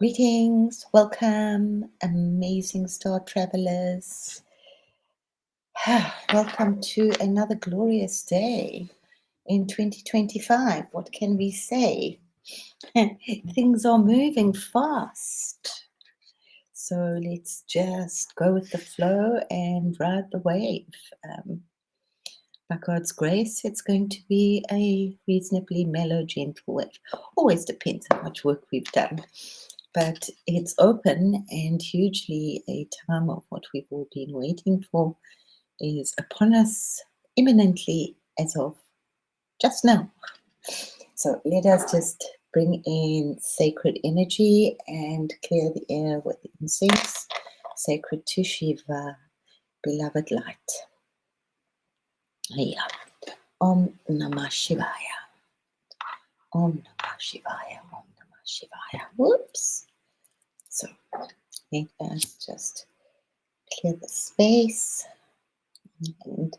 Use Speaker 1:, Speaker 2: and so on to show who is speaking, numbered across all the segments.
Speaker 1: Greetings, welcome, amazing star travelers. Welcome to another glorious day in 2025. What can we say? Things are moving fast. So let's just go with the flow and ride the wave. By God's grace, it's going to be a reasonably mellow, gentle wave. Always depends how much work we've done. But it's open, and hugely a time of what we've all been waiting for is upon us imminently as of just now. So let us just bring in sacred energy and clear the air with incense, sacred to Shiva, beloved light. Yeah. Om Namah Shivaya. Om Namah Shivaya. Om Namah Shivaya. Whoops. So let us just clear the space and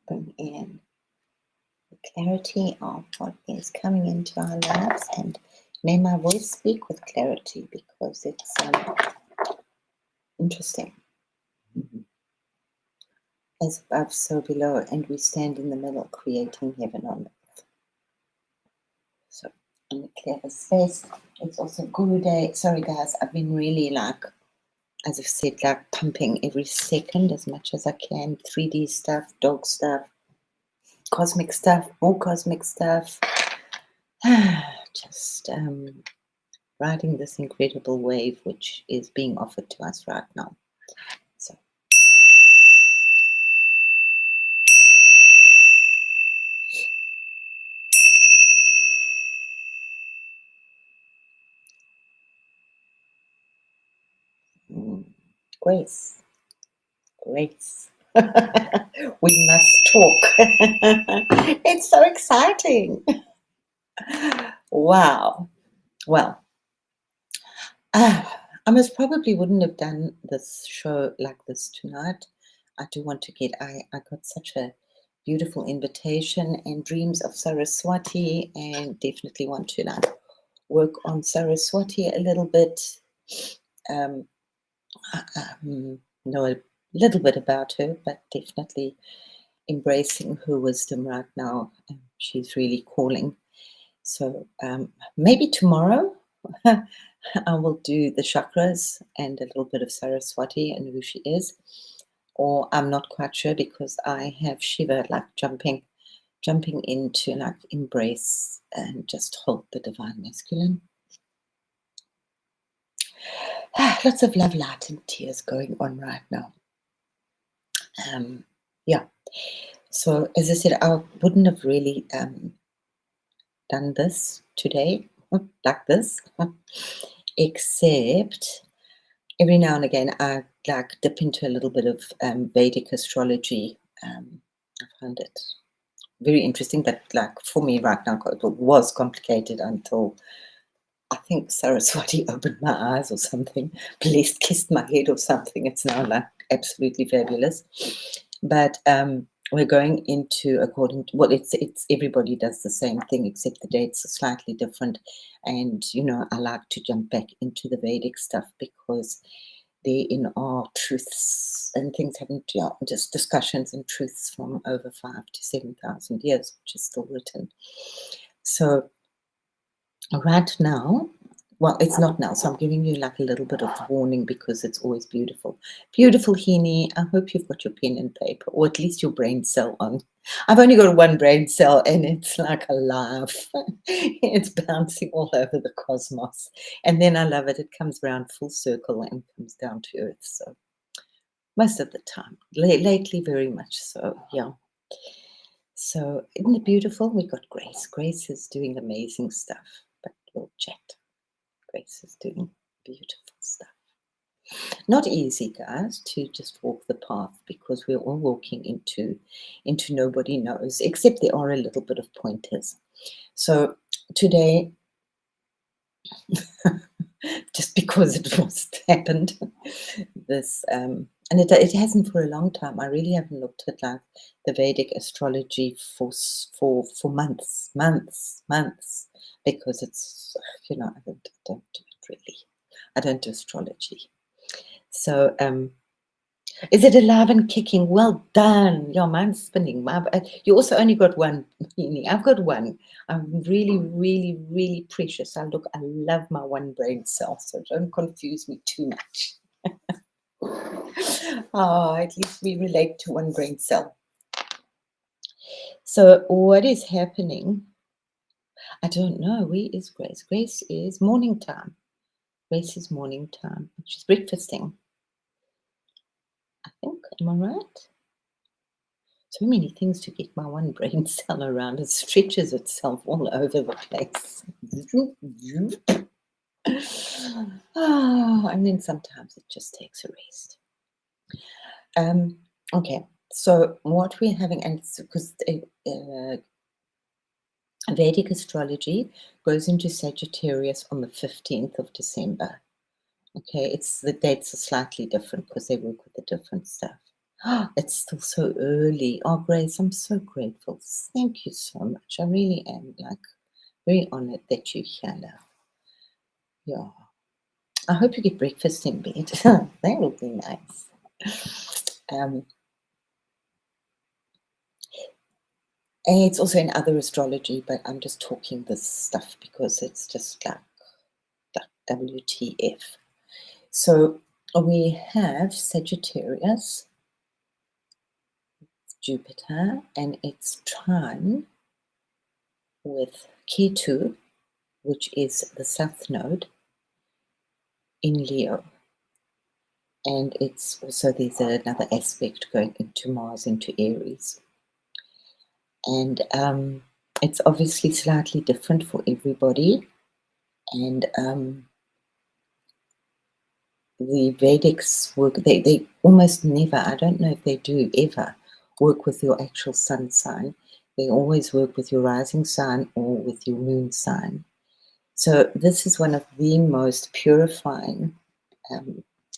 Speaker 1: bring in the clarity of what is coming into our lives, and may my voice speak with clarity because it's interesting. As above, so below, and we stand in the middle, creating heaven on earth. So I'm going to clear the space. It's also Guru Day. Sorry guys, I've been really as I've said, pumping every second as much as I can. 3D stuff, dog stuff, cosmic stuff, more cosmic stuff. Just riding this incredible wave which is being offered to us right now. So grace. We must talk. It's so exciting. Wow. Well, I most probably wouldn't have done this show like this tonight. I do want to I got such a beautiful invitation and dreams of Saraswati, and definitely want to work on Saraswati a little bit. Know a little bit about her, but definitely embracing her wisdom right now. She's really calling. So maybe tomorrow I will do the chakras and a little bit of Saraswati and who she is. Or I'm not quite sure because I have Shiva jumping into embrace and just hold the divine masculine. Lots of love, light, and tears going on right now. Yeah. So as I said, I wouldn't have really done this today like this, except every now and again I dip into a little bit of Vedic astrology. I find it very interesting, but for me right now it was complicated until I think Saraswati opened my eyes or something, blessed, kissed my head or something. It's now absolutely fabulous. But we're going into according to, well, it's everybody does the same thing except the dates are slightly different. And I like to jump back into the Vedic stuff because therein are truths and things haven't, just discussions and truths from over 5,000 to 7,000 years, which is still written. So right now, well, it's not now, so I'm giving you a little bit of warning because it's always beautiful. Beautiful, Heaney. I hope you've got your pen and paper, or at least your brain cell on. I've only got one brain cell, and it's alive. It's bouncing all over the cosmos. And then I love it. It comes around full circle and comes down to earth. So most of the time. Lately, very much so, yeah. So isn't it beautiful? We got Grace. Grace is doing amazing stuff, but we'll chat. Grace is doing beautiful stuff. Not easy, guys, to just walk the path because we're all walking into nobody knows, except there are a little bit of pointers. So today, just because it was happened, this and it hasn't for a long time. I really haven't looked at the Vedic astrology for months. because it's, I don't do it really. I don't do astrology. So, is it alive and kicking? Well done. Your mind's spinning. You also only got one, Beanie. I've got one. I'm really, really, really precious. I love my one brain cell, so don't confuse me too much. Oh, at least we relate to one brain cell. So what is happening? I don't know. Where is Grace? Grace is morning time. Grace is morning time. She's breakfasting, I think. Am I right? So many things to get my one brain cell around. It stretches itself all over the place. And then sometimes it just takes a rest. Okay, so what we're having, and because Vedic astrology goes into Sagittarius on the 15th of December. Okay, the dates are slightly different because they work with the different stuff. It's still so early. Oh, Grace, I'm so grateful. Thank you so much. I really am very honored that you're here now. Yeah. I hope you get breakfast in bed. That would be nice. It's also in other astrology, but I'm just talking this stuff because it's just like WTF. So we have Sagittarius, Jupiter, and its trine with Ketu, which is the south node in Leo. And it's also, there's another aspect going into Mars, into Aries. And it's obviously slightly different for everybody. And the Vedics work, they almost never, I don't know if they do ever, work with your actual sun sign. They always work with your rising sign or with your moon sign. So this is one of the most purifying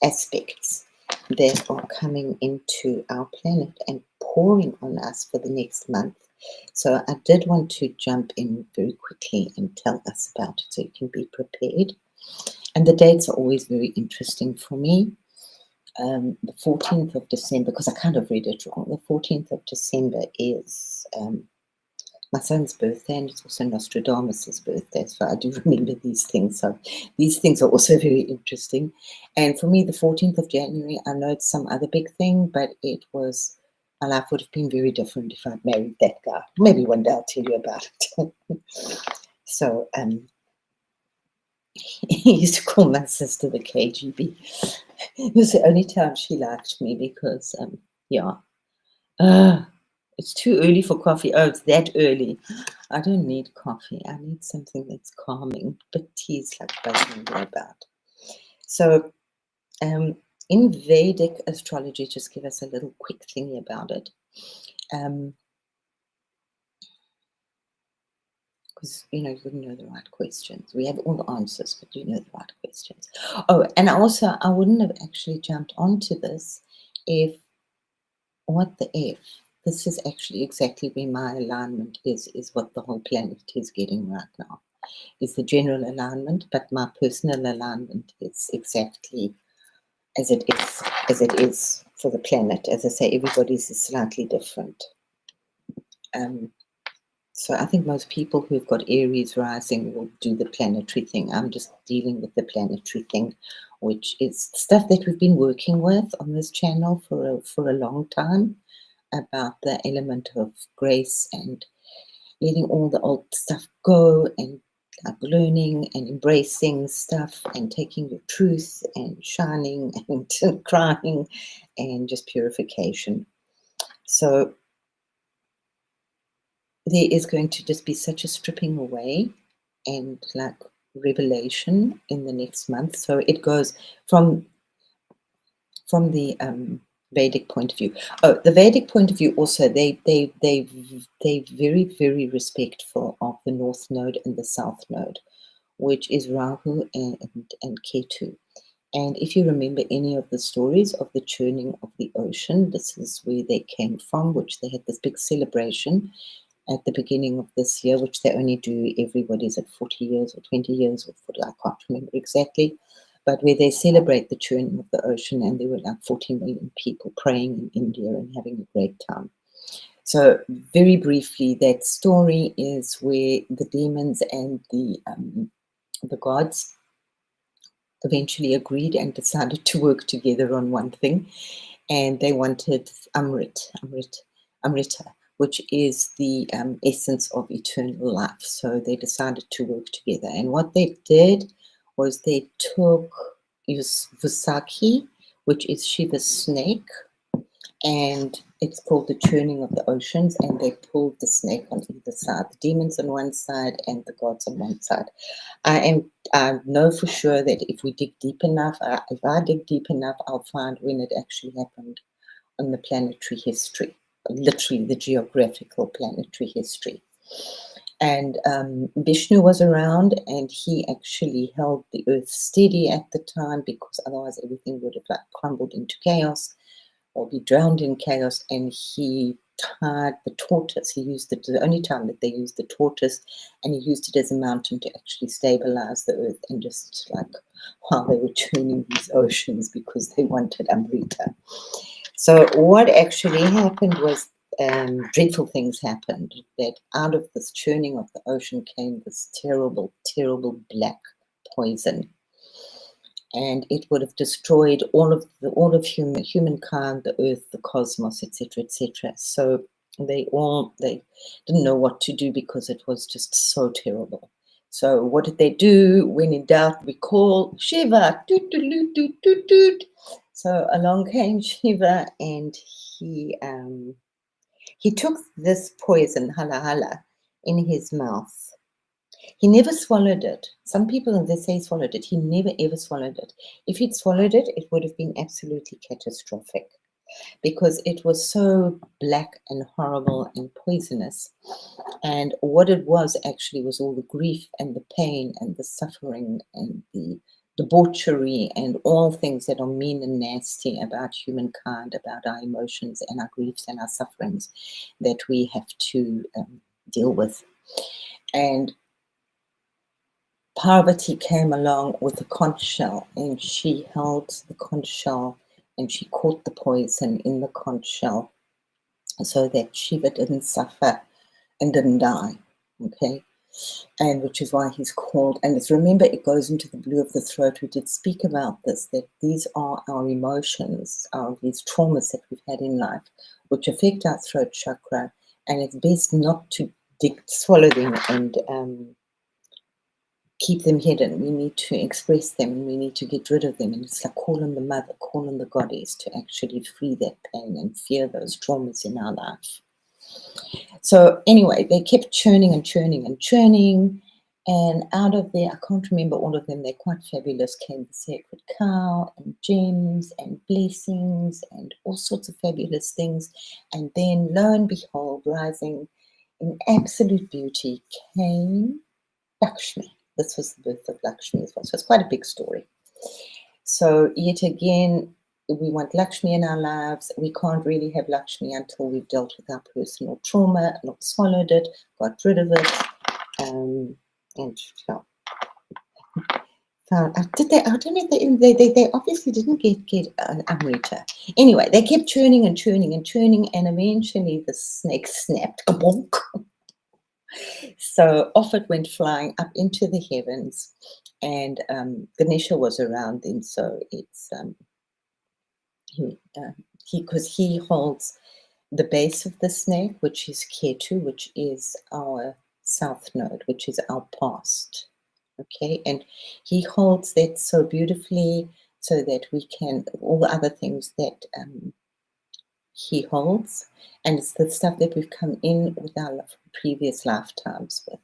Speaker 1: aspects that are coming into our planet and pouring on us for the next month. So I did want to jump in very quickly and tell us about it so you can be prepared. And the dates are always very interesting for me. The 14th of December, because I kind of read it wrong, the 14th of December is my son's birthday, and it's also Nostradamus' birthday, so I do remember these things. So these things are also very interesting. And for me, the 14th of January, I know it's some other big thing, but my life would have been very different if I'd married that guy. Maybe one day I'll tell you about it. So he used to call my sister the KGB. It was the only time she liked me because, it's too early for coffee. Oh, it's that early. I don't need coffee. I need something that's calming, but tea's like buzzing me about. So, in Vedic astrology, just give us a little quick thingy about it. Because, you wouldn't know the right questions. We have all the answers, but you know the right questions. Oh, and also, I wouldn't have actually jumped onto this if, what the F? This is actually exactly where my alignment is what the whole planet is getting right now. Is the general alignment, but my personal alignment is exactly as it is for the planet. As I say, everybody's is slightly different. So I think most people who've got Aries rising will do the planetary thing. I'm just dealing with the planetary thing, which is stuff that we've been working with on this channel for a long time, about the element of grace and letting all the old stuff go, and learning and embracing stuff and taking your truth and shining and crying and just purification. So there is going to just be such a stripping away and revelation in the next month. So it goes from the Vedic point of view. Oh, the Vedic point of view also, they very, very respectful of the North Node and the South Node, which is Rahu and Ketu. And if you remember any of the stories of the churning of the ocean, this is where they came from, which they had this big celebration at the beginning of this year, which they only do everybody's at 40 years or 20 years or 40, I can't remember exactly, but where they celebrate the churning of the ocean, and there were like 40 million people praying in India and having a great time. So very briefly, that story is where the demons and the gods eventually agreed and decided to work together on one thing, and they wanted Amrita, which is the essence of eternal life. So they decided to work together, and what they did was they took Vusaki, which is Shiva's snake, and it's called the churning of the oceans, and they pulled the snake on either side, the demons on one side and the gods on one side. I know for sure that if we dig deep enough, if I dig deep enough, I'll find when it actually happened on the planetary history, literally the geographical planetary history. And Vishnu was around, and he actually held the earth steady at the time, because otherwise everything would have like crumbled into chaos or be drowned in chaos. And he tied the tortoise. He used it the only time that they used the tortoise, and he used it as a mountain to actually stabilize the earth, and just like while they were churning these oceans, because they wanted Amrita. So what actually happened was dreadful things happened, that out of this churning of the ocean came this terrible, terrible black poison. And it would have destroyed all of humankind, the earth, the cosmos, etc., etc. So they didn't know what to do, because it was just so terrible. So what did they do? When in doubt, we call Shiva. Doot, doot, doot, doot, doot, doot. So along came Shiva, and he took this poison, hala hala, in his mouth. He never swallowed it. Some people, they say he swallowed it. He never ever swallowed it. If he'd swallowed it, it would have been absolutely catastrophic, because it was so black and horrible and poisonous. And what it was actually was all the grief and the pain and the suffering and the debauchery and all things that are mean and nasty about humankind, about our emotions and our griefs and our sufferings that we have to deal with. And Parvati came along with a conch shell, and she held the conch shell, and she caught the poison in the conch shell, so that Shiva didn't suffer and didn't die. Okay, and which is why he's called. And it's, remember, it goes into the blue of the throat. We did speak about this, that these are our emotions, these traumas that we've had in life, which affect our throat chakra, and it's best not to swallow them and keep them hidden. We need to express them, and we need to get rid of them. And it's like calling the mother, calling the goddess to actually free that pain and fear those traumas in our life. So anyway, they kept churning and churning and churning. And out of there, I can't remember all of them, they're quite fabulous, came the sacred cow and gems and blessings and all sorts of fabulous things. And then, lo and behold, rising in absolute beauty came Lakshmi. This was the birth of Lakshmi as well. So it's quite a big story. So yet again, we want Lakshmi in our lives. We can't really have Lakshmi until we've dealt with our personal trauma, not swallowed it, got rid of it, and yeah. I don't know. They obviously didn't get Amrita. Anyway, they kept churning and churning and churning, and eventually the snake snapped. Kabonk. So off it went flying up into the heavens, and Ganesha was around them. So it's because he holds the base of the snake, which is Ketu, which is our south node, which is our past. Okay, and he holds that so beautifully, so that we can, all the other things that he holds, and it's the stuff that we've come in with our previous lifetimes with.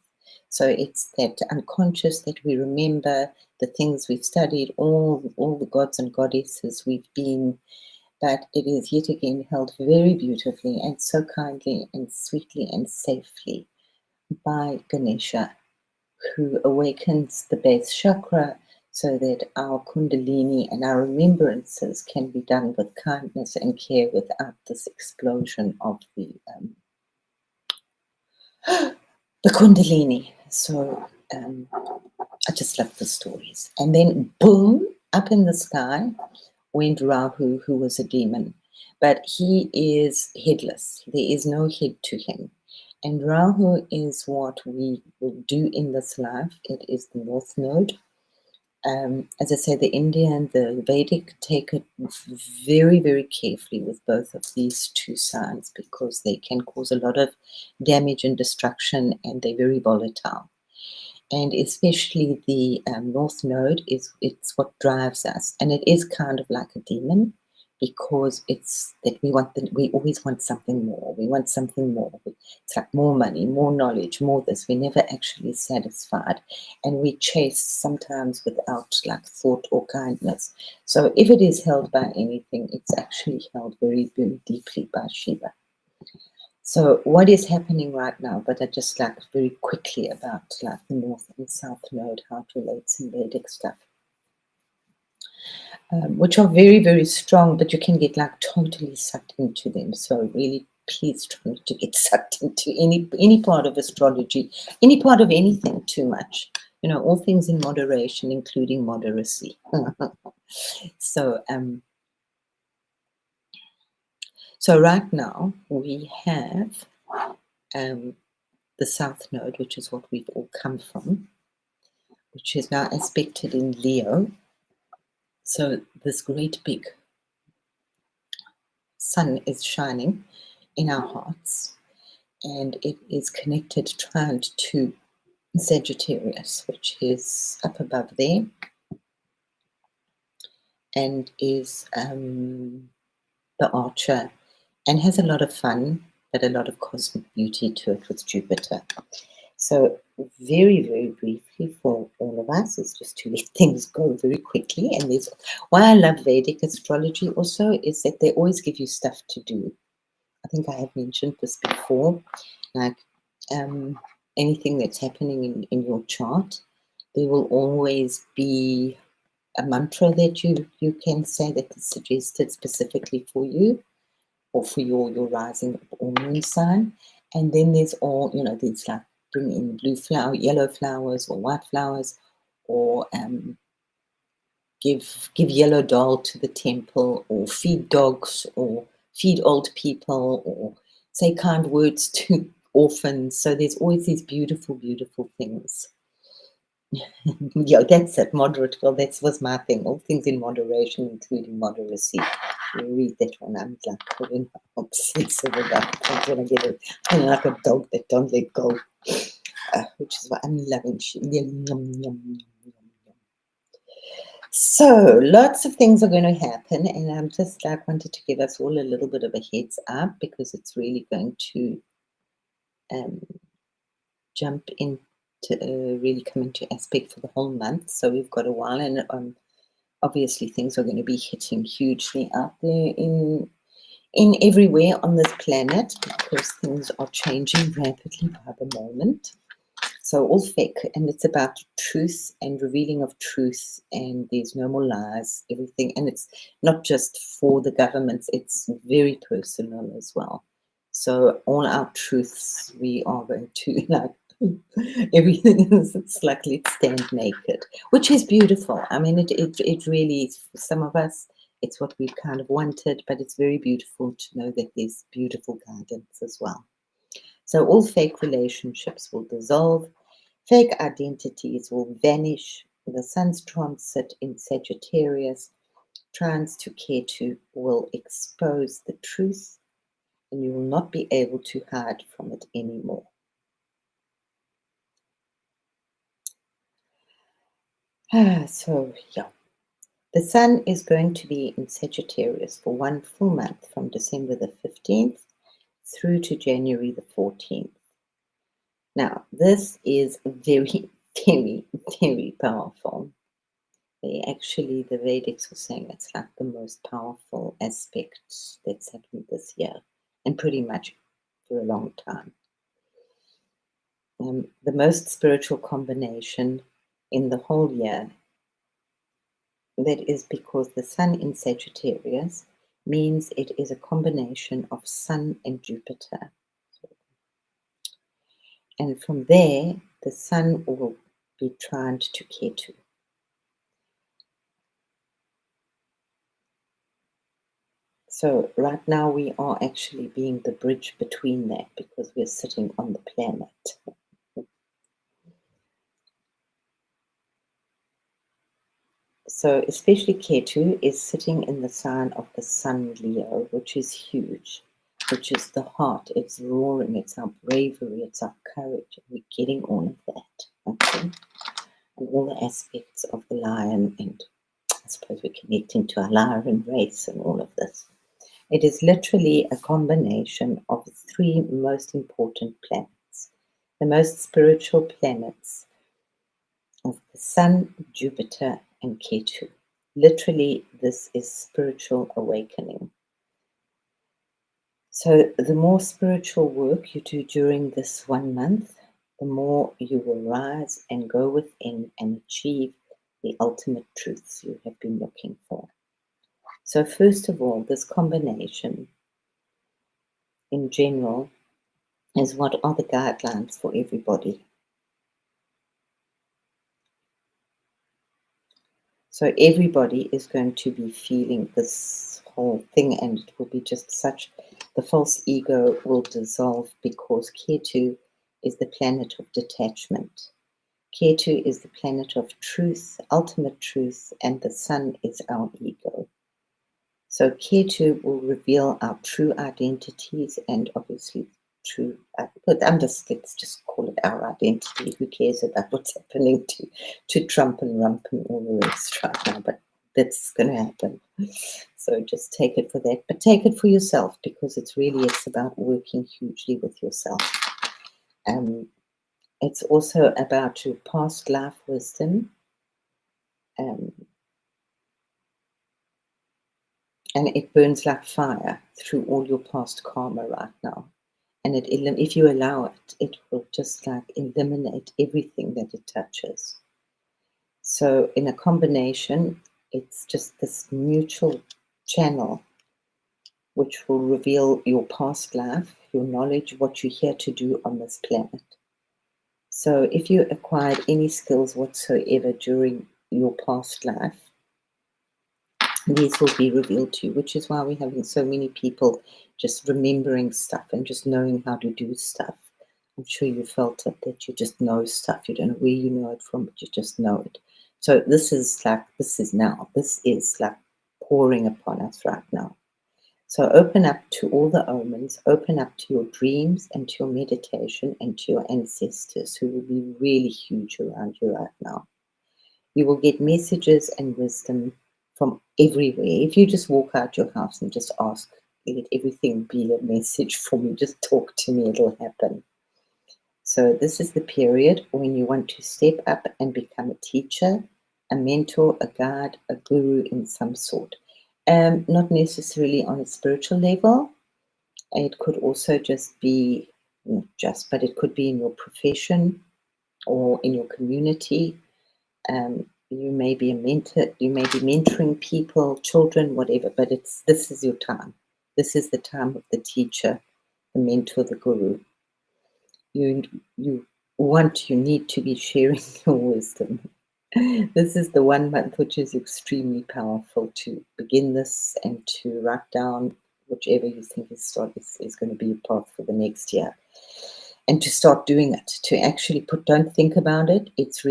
Speaker 1: So it's that unconscious that we remember, the things we've studied, all the gods and goddesses we've been, but it is yet again held very beautifully and so kindly and sweetly and safely by Ganesha, who awakens the base chakra, so that our kundalini and our remembrances can be done with kindness and care, without this explosion of the the Kundalini. So I just love the stories. And then boom, up in the sky went Rahu, who was a demon. But he is headless. There is no head to him. And Rahu is what we will do in this life. It is the North Node. As I say, the India and the Vedic take it very, very carefully with both of these two signs because they can cause a lot of damage and destruction, and they're very volatile. And especially the North Node it's what drives us, and it is kind of like a demon because it's that we always want something more. We want something more. It's like more money, more knowledge, more this. We're never actually satisfied, and we chase sometimes without like thought or kindness. So if it is held by anything, it's actually held very, very deeply by Shiva. So what is happening right now, but I just like very quickly about like the North and South Node, how it relates in Vedic stuff, which are very, very strong, but you can get like totally sucked into them. So really, please try not to get sucked into any part of astrology, any part of anything too much. All things in moderation, including moderacy. So right now we have the South Node, which is what we've all come from, which is now aspected in Leo. So this great big sun is shining in our hearts, and it is connected, trine to Sagittarius, which is up above there, and is the archer, and has a lot of fun, but a lot of cosmic beauty to it with Jupiter. So very, very briefly for all of us is just to let things go very quickly. And there's why I love Vedic astrology also is that they always give you stuff to do. I think I have mentioned this before, like anything that's happening in your chart, there will always be a mantra that you can say that is suggested specifically for you or for your rising or moon sign. And then there's all, there's like bring in yellow flowers or white flowers, or give yellow doll to the temple, or feed dogs, or feed old people, or say kind words to orphans. So there's always these beautiful, beautiful things. Yeah, that's it. Moderate. Well, that was my thing. All things in moderation, including moderacy. You read that one. I'm like obsessive about it. I'm gonna get it. I'm like a dog that don't let go, which is what I'm loving. So lots of things are going to happen, and I'm just like wanted to give us all a little bit of a heads up because it's really going to jump into really come into aspect for the whole month. So we've got a while, and obviously things are going to be hitting hugely out there in everywhere on this planet because things are changing rapidly by the moment. So all fake, and it's about truth and revealing of truth, and there's no more lies, everything. And it's not just for the governments, it's very personal as well. So all our truths, we are going to like everything is, it's like let's stand naked, which is beautiful. I mean, it really is for some of us, it's what we kind of wanted, but it's very beautiful to know that there's beautiful guidance as well. So all fake relationships will dissolve, fake identities will vanish. The sun's transit in Sagittarius, trines to Ketu, will expose the truth, and you will not be able to hide from it anymore. So, yeah. The sun is going to be in Sagittarius for one full month from December the 15th through to January the 14th. Now, this is very, very, very powerful. The Vedics were saying it's like the most powerful aspect that's happened this year, and pretty much for a long time. The most spiritual combination in the whole year. That is because the sun in Sagittarius means it is a combination of Sun and Jupiter. And from there, the sun will be trined to Ketu. So right now we are actually being the bridge between that because we're sitting on the planet. So especially Ketu is sitting in the sign of the sun Leo, which is huge, which is the heart. It's roaring, it's our bravery, it's our courage. We're getting all of that, okay? And all the aspects of the lion, and I suppose we're connecting to our lion race and all of this. It is literally a combination of three most important planets, the most spiritual planets of the Sun, Jupiter, and Ketu. Literally, this is spiritual awakening. So, the more spiritual work you do during this 1 month, the more you will rise and go within and achieve the ultimate truths you have been looking for. So, first of all, this combination in general is what are the guidelines for everybody. So everybody is going to be feeling this whole thing, and it will be just such, the false ego will dissolve because Ketu is the planet of detachment. Ketu is the planet of truth, ultimate truth, and the sun is our ego. So Ketu will reveal our true identities and obviously true, but let's just call it our identity. Who cares about what's happening to Trump and Rump and all the rest right now? But that's going to happen. So just take it for that. But take it for yourself, because it's about working hugely with yourself. It's also about your past life wisdom. And it burns like fire through all your past karma right now. And if you allow it, it will just like eliminate everything that it touches. So in a combination, it's just this mutual channel which will reveal your past life, your knowledge, what you're here to do on this planet. So if you acquired any skills whatsoever during your past life, these will be revealed to you, which is why we're having so many people just remembering stuff and just knowing how to do stuff. I'm sure you felt it, that you just know stuff. You don't know where you know it from, but you just know it. So this is like pouring upon us right now. So open up to all the omens, open up to your dreams and to your meditation and to your ancestors, who will be really huge around you right now. You will get messages and wisdom from everywhere. If you just walk out your house and just ask, let everything be a message for me, just talk to me, it'll happen. So this is the period when you want to step up and become a teacher, a mentor, a guide, a guru in some sort. Not necessarily on a spiritual level. It could also just be, but it could be in your profession or in your community. You may be a mentor, you may be mentoring people, children, whatever, but this is your time. This is the time of the teacher, the mentor, the guru. You need to be sharing your wisdom. This is the 1 month which is extremely powerful to begin this and to write down whichever you think is going to be a path for the next year. And to start doing it, to actually don't think about it. It's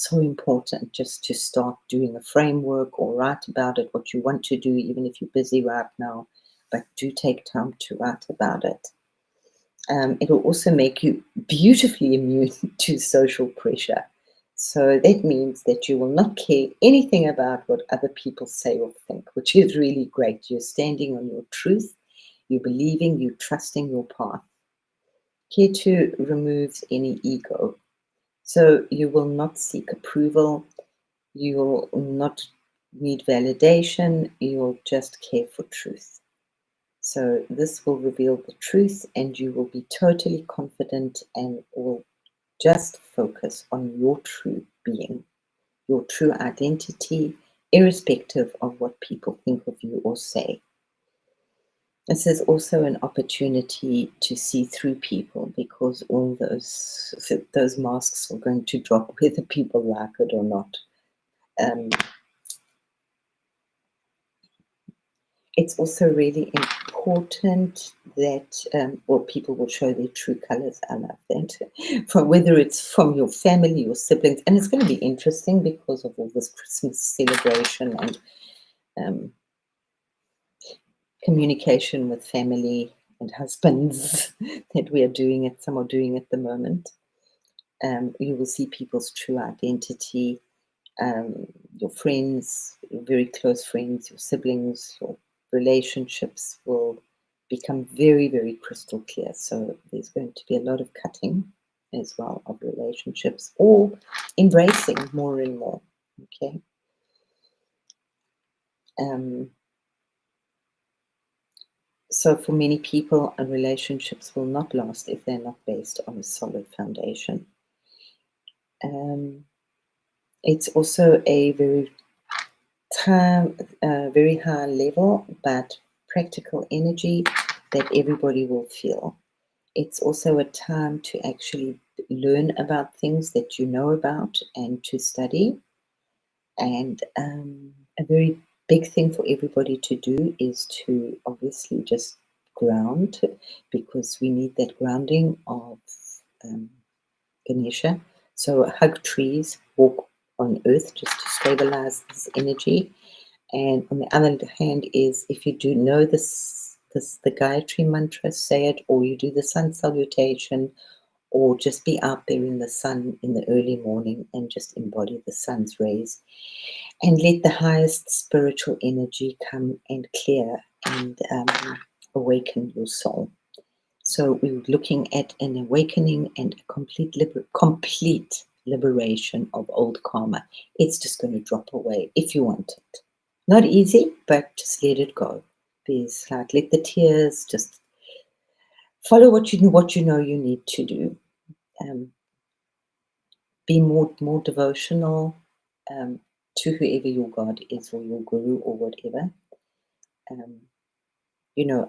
Speaker 1: so important just to start doing a framework or write about it, what you want to do, even if you're busy right now, but do take time to write about it. It will also make you beautifully immune to social pressure. So that means that you will not care anything about what other people say or think, which is really great. You're standing on your truth, you're believing, you're trusting your path. Ketu removes any ego. So you will not seek approval, you will not need validation, you will just care for truth. So this will reveal the truth, and you will be totally confident and will just focus on your true being, your true identity, irrespective of what people think of you or say. This is also an opportunity to see through people, because all those masks are going to drop whether people like it or not. Um, it's also really important that, well, people will show their true colors. I love that. From whether it's from your family or siblings, and it's going to be interesting because of all this Christmas celebration and um, communication with family and husbands that we are doing it. Some are doing at the moment. You will see people's true identity, your friends, your very close friends, your siblings, your relationships will become very, very crystal clear. So there's going to be a lot of cutting as well of relationships, or embracing more and more. Okay. Um, so for many people, relationships will not last if they're not based on a solid foundation. Um, it's also a very high level, but practical energy that everybody will feel. It's also a time to actually learn about things that you know about and to study. And a very big thing for everybody to do is to obviously just ground, because we need that grounding of um, Ganesha. So hug trees, walk on earth just to stabilize this energy. And on the other hand is, if you do know this the Gayatri mantra, say it, or you do the sun salutation, or just be out there in the sun in the early morning and just embody the sun's rays, and let the highest spiritual energy come and clear and awaken your soul. So we're looking at an awakening and a complete liberation of old karma. It's just going to drop away if you want it. Not easy, but just let it go. There's like, let the tears just follow what you know you need to do. Um, be more devotional um, to whoever your God is, or your guru, or whatever. Um,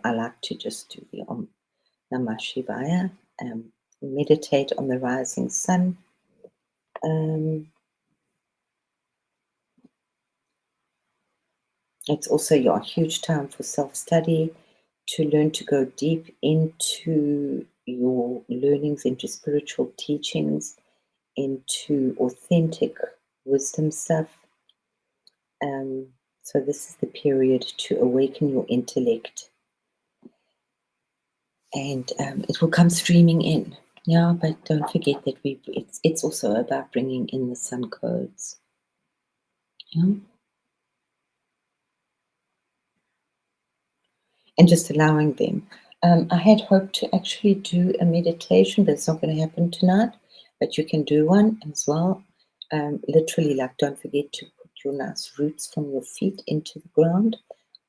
Speaker 1: I like to just do the Om Namah Shivaya, meditate on the rising sun. It's also a huge time for self-study, to learn to go deep into your learnings, into spiritual teachings, into authentic wisdom stuff. So this is the period to awaken your intellect, and it will come streaming in. Yeah, but don't forget that it's also about bringing in the sun codes. Yeah. And just allowing them. I had hoped to actually do a meditation, but it's not going to happen tonight. But you can do one as well. Literally, like, don't forget to put your nice roots from your feet into the ground,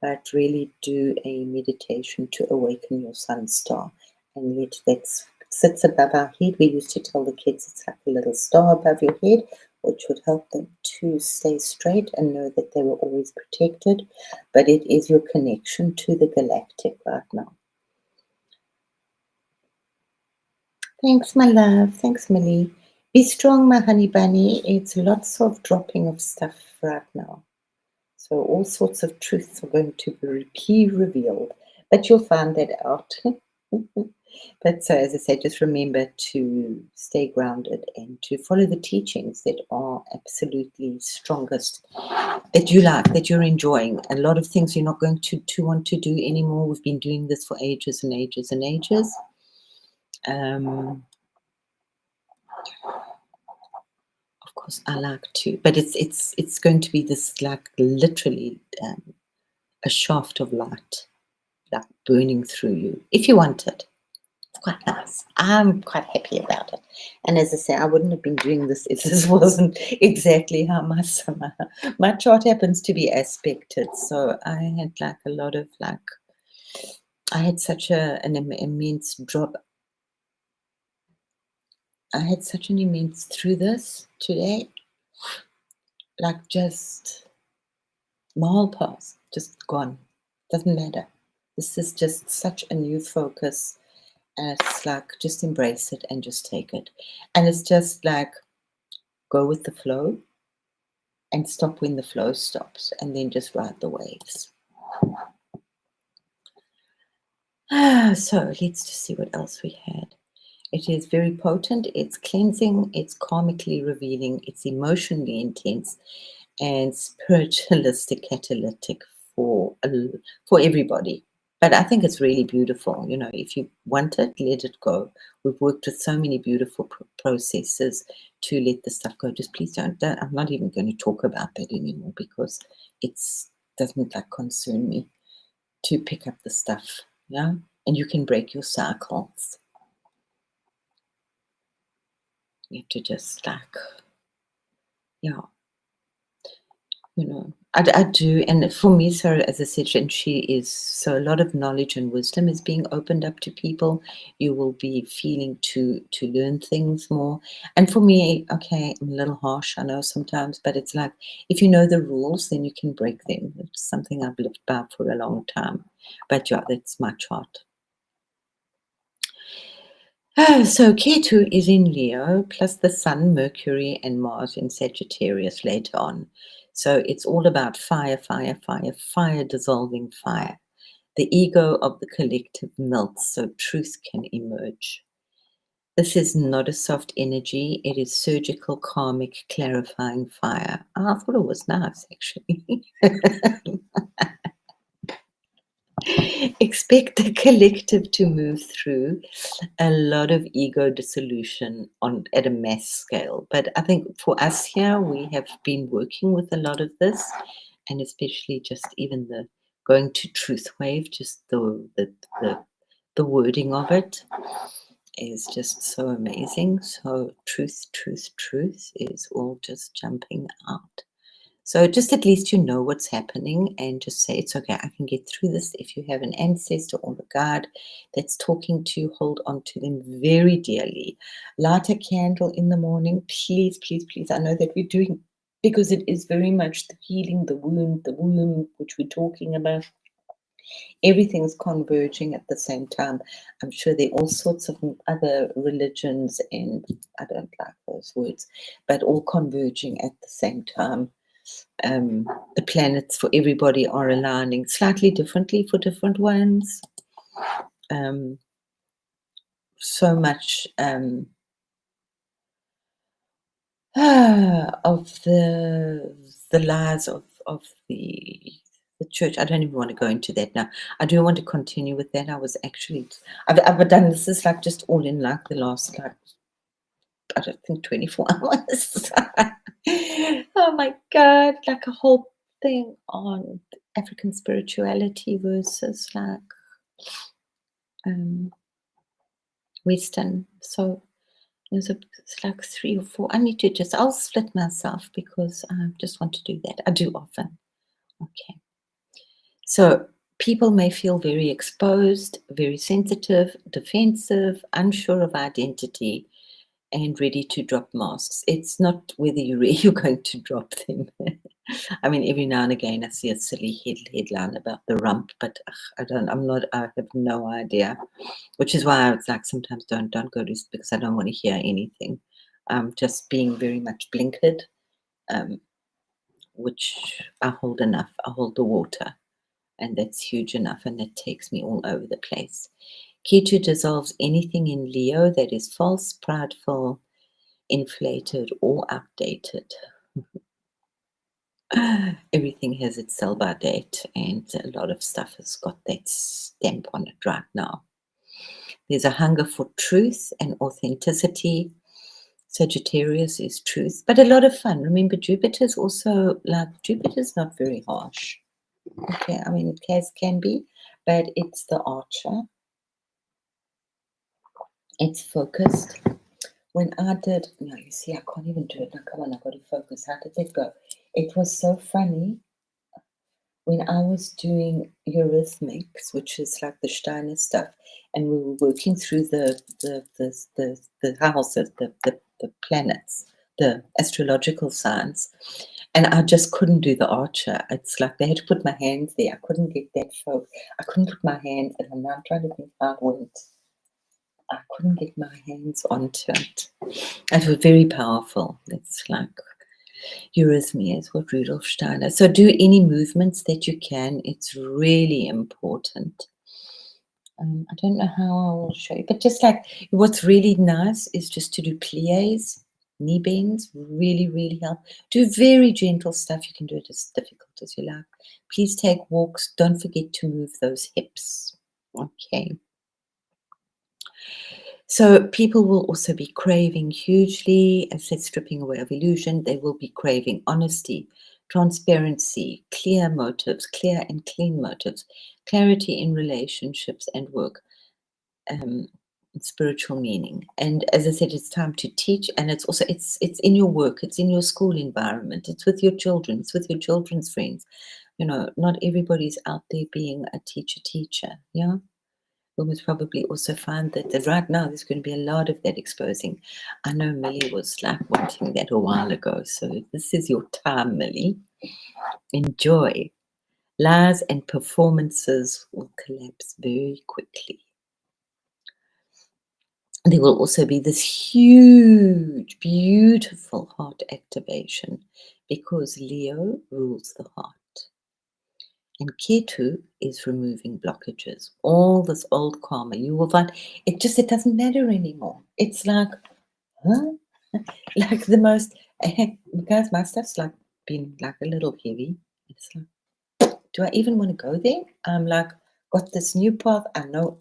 Speaker 1: but really do a meditation to awaken your sun star, and let that sits above our head. We used to tell the kids it's like a little star above your head, which would help them to stay straight and know that they were always protected. But it is your connection to the galactic right now. Thanks, my love. Thanks, Millie. Be strong, my honey bunny. It's lots of dropping of stuff right now. So all sorts of truths are going to be revealed, but you'll find that out. But so, as I say, just remember to stay grounded and to follow the teachings that are absolutely strongest, that you like, that you're enjoying. A lot of things you're not going to want to do anymore. We've been doing this for ages and ages and ages. Of course, I like to, but it's going to be this, like, literally a shaft of light, like burning through you, if you want it. It's quite nice. I'm quite happy about it. And as I say, I wouldn't have been doing this if this wasn't exactly how my chart happens to be aspected. So I had like a lot of I had such an immense drop. I had such an immense through this today, like just mile pass, just gone. Doesn't matter. This is just such a new focus. And it's like, just embrace it and just take it. And it's just like, go with the flow and stop when the flow stops, and then just ride the waves. So let's just see what else we had. It is very potent, it's cleansing, it's karmically revealing, it's emotionally intense, and spiritualistic catalytic for everybody. But I think it's really beautiful. You know, if you want it, let it go. We've worked with so many beautiful processes to let the stuff go. Just please don't. I'm not even going to talk about that anymore, because it's doesn't like concern me to pick up the stuff. Yeah, and you can break your cycles. You have to just like, yeah. You know, I do. And for me, Sarah, as I said, and she is, so a lot of knowledge and wisdom is being opened up to people. You will be feeling to learn things more. And for me, okay, I'm a little harsh, I know sometimes, but it's like, if you know the rules, then you can break them. It's something I've lived by for a long time. But yeah, that's my chart. So Ketu is in Leo, plus the Sun, Mercury, and Mars in Sagittarius later on. So it's all about fire, fire, fire, fire dissolving fire. The ego of the collective melts so truth can emerge. This is not a soft energy, it is surgical, karmic, clarifying fire. I thought it was nice, actually. Expect the collective to move through a lot of ego dissolution at a mass scale. But I think for us here, we have been working with a lot of this, and especially just even the going to truth wave, just the wording of it is just so amazing. So truth, truth, truth is all just jumping out. So just at least you know what's happening, and just say, it's okay, I can get through this. If you have an ancestor or a guide that's talking to you, hold on to them very dearly. Light a candle in the morning, please, please, please. I know that we're doing, because it is very much the healing, the womb, which we're talking about. Everything's converging at the same time. I'm sure there are all sorts of other religions, and I don't like those words, but all converging at the same time. The planets for everybody are aligning slightly differently for different ones. So much of the lies of the church. I don't even want to go into that now. I do want to continue with that. I was actually, I've done this is like just all in like the last, like, I don't think 24 hours. Oh my God, like a whole thing on African spirituality versus like Western. So it's like 3 or 4. I need to I'll split myself, because I just want to do that. I do often. Okay. So people may feel very exposed, very sensitive, defensive, unsure of identity, and ready to drop masks. It's not whether you're going to drop them. I mean, every now and again I see a silly headline about the rump, but I have no idea. Which is why I was like, sometimes don't go to, because I don't want to hear anything. Just being very much blinkered, which I hold enough. I hold the water, and that's huge enough, and that takes me all over the place. Ketu dissolves anything in Leo that is false, prideful, inflated, or outdated. Everything has its sell-by date, and a lot of stuff has got that stamp on it right now. There's a hunger for truth and authenticity. Sagittarius is truth, but a lot of fun. Remember, Jupiter's also like, Jupiter's not very harsh. Okay, I mean, it can be, but it's the archer. It's focused. When I did, no, you see, I can't even do it. Now, come on, I've got to focus. How did that go? It was so funny. When I was doing Eurythmics, which is like the Steiner stuff, and we were working through the houses, the planets, the astrological signs, And I just couldn't do the archer. It's like they had to put my hands there. I couldn't get that folk. I couldn't put my hand, and I'm now trying to think how it went. I couldn't get my hands onto it. It was very powerful. It's like eurythmy is what Rudolf Steiner. So do any movements that you can. It's really important. I don't know how I will show you, but just like what's really nice is just to do plies, knee bends, really, really help. Do very gentle stuff. You can do it as difficult as you like. Please take walks. Don't forget to move those hips. Okay. So people will also be craving hugely, as I said, stripping away of illusion. They will be craving honesty, transparency, clear motives, clear and clean motives, clarity in relationships and work. Spiritual meaning. And as I said, it's time to teach, and it's also it's in your work, it's in your school environment, it's with your children, it's with your children's friends. Not everybody's out there being a teacher. Yeah, we must probably also find that right now there's going to be a lot of that exposing. I know Millie was like wanting that a while ago, so this is your time, Millie. Enjoy. Lies and performances will collapse very quickly. There will also be this huge, beautiful heart activation because Leo rules the heart. And Ketu is removing blockages. All this old karma, you will find it doesn't matter anymore. It's like, huh? Like the most, guys, my stuff's like been like a little heavy. It's like, do I even want to go there? I'm like, got this new path. I know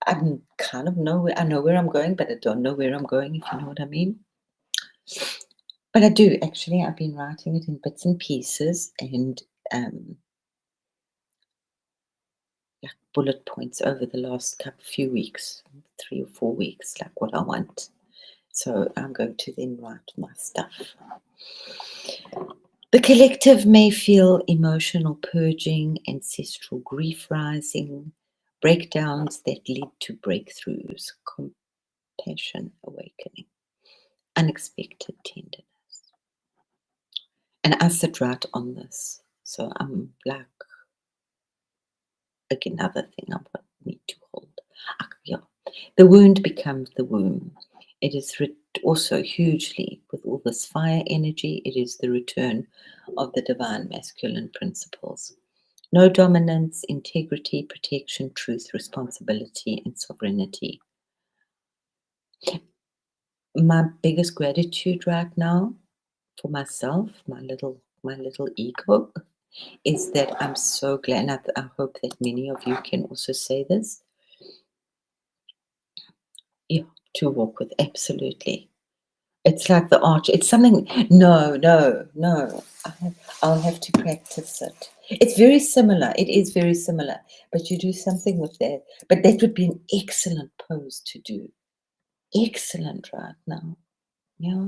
Speaker 1: I kind of know I know where I'm going, but I don't know where I'm going, if you know what I mean. But I do actually. I've been writing it in bits and pieces and like bullet points over the last few weeks, 3 or 4 weeks, like what I want. So I'm going to then write my stuff. The collective may feel emotional purging, ancestral grief rising, breakdowns that lead to breakthroughs, compassion awakening, unexpected tenderness. And I sit right on this. So I'm like, again, another thing I need to hold. Yeah. The wound becomes the womb. It is also hugely, with all this fire energy, it is the return of the divine masculine principles. No dominance, integrity, protection, truth, responsibility, and sovereignty. My biggest gratitude right now for myself, my little ego, is that I'm so glad, and I hope that many of you can also say this. Yeah, to walk with, absolutely. It's like the arch. It's something. No. I'll have to practice it. It's very similar. It is very similar. But you do something with that. But that would be an excellent pose to do. Excellent right now. Yeah.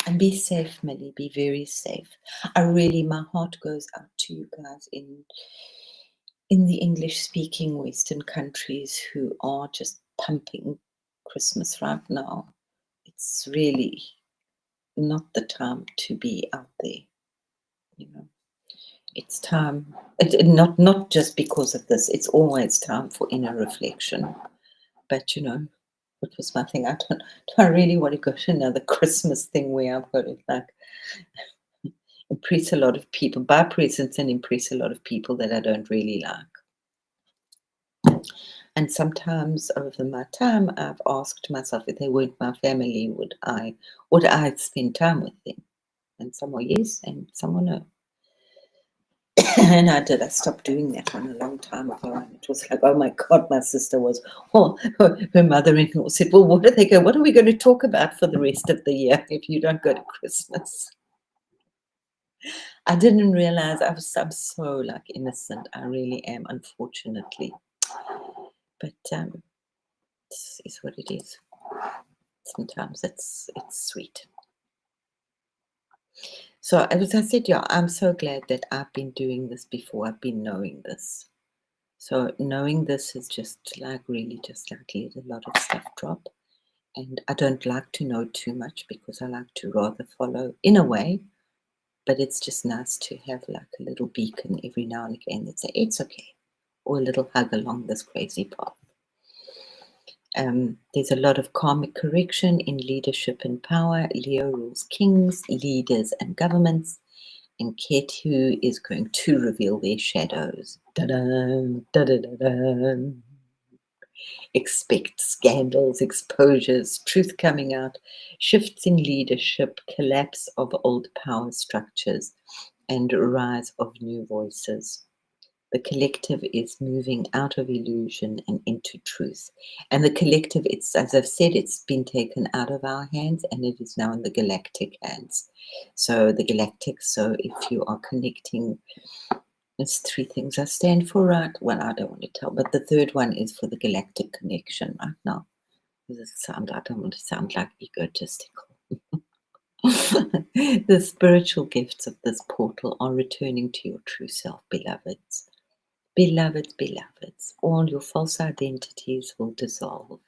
Speaker 1: And be safe, Millie. Be very safe. My heart goes out to you guys in the English-speaking Western countries who are just pumping Christmas right now. It's really not the time to be out there. It's time. Not just because of this. It's always time for inner reflection. But what was my thing? Do I really want to go to another Christmas thing where I've got to like impress a lot of people, buy presents and impress a lot of people that I don't really like. And sometimes over my time, I've asked myself if they weren't my family, would I spend time with them? And some were yes, and some were no. And I stopped doing that one a long time ago. And it was like, oh my God, my sister was, her mother-in-law said, well, what are we going to talk about for the rest of the year if you don't go to Christmas? I didn't realize I'm so like innocent. I really am, unfortunately. But this is what it is. Sometimes it's sweet. So as I said, yeah, I'm so glad that I've been doing this before. I've been knowing this. So knowing this is just like really just like let a lot of stuff drop. And I don't like to know too much because I like to rather follow, in a way, but it's just nice to have like a little beacon every now and again that say it's okay, or a little hug along this crazy path. There's a lot of karmic correction in leadership and power. Leo rules kings, leaders, and governments, and Ketu is going to reveal their shadows. Da-da, da-da-da-da. Expect scandals, exposures, truth coming out, shifts in leadership, collapse of old power structures, and rise of new voices. The collective is moving out of illusion and into truth. And the collective, it's, as I've said, it's been taken out of our hands and it is now in the galactic hands. So the galactic, so if you are connecting, there's three things I stand for, right? Well, I don't want to tell, but the third one is for the galactic connection right now. Does it sound, I don't want to sound like egotistical. The spiritual gifts of this portal are returning to your true self, beloveds. Beloveds, beloveds, all your false identities will dissolve.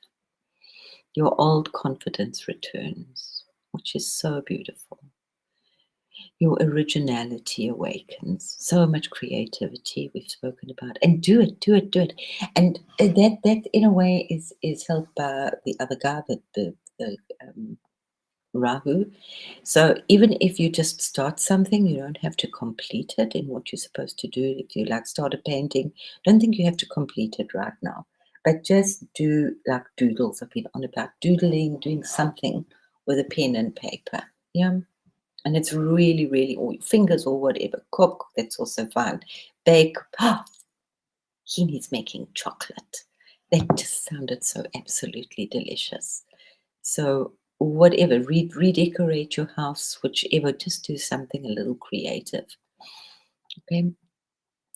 Speaker 1: Your old confidence returns, which is so beautiful. Your originality awakens. So much creativity we've spoken about. And do it, do it, do it. And that in a way is helped by the other guy, the Rahu. So even if you just start something, you don't have to complete it in what you're supposed to do. If you like start a painting, don't think you have to complete it right now, but just do like doodles. I've been on about doodling, doing something with a pen and paper. Yeah. And it's really, really, or your fingers or whatever. Cook, that's also fine. Bake. He needs making chocolate. That just sounded so absolutely delicious. So whatever, redecorate your house, whichever, just do something a little creative. Okay.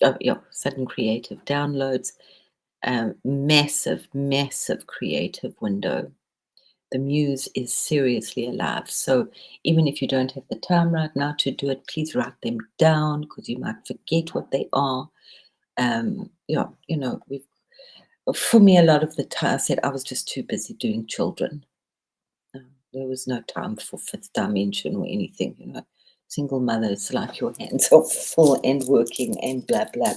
Speaker 1: Oh, yeah, sudden creative downloads. Massive, massive creative window. The muse is seriously alive. So even if you don't have the time right now to do it, please write them down because you might forget what they are. Yeah, you know, for me, a lot of the time I said I was just too busy doing children. There was no time for fifth dimension or anything, you know. Single mother, it's like your hands are full and working and blah, blah.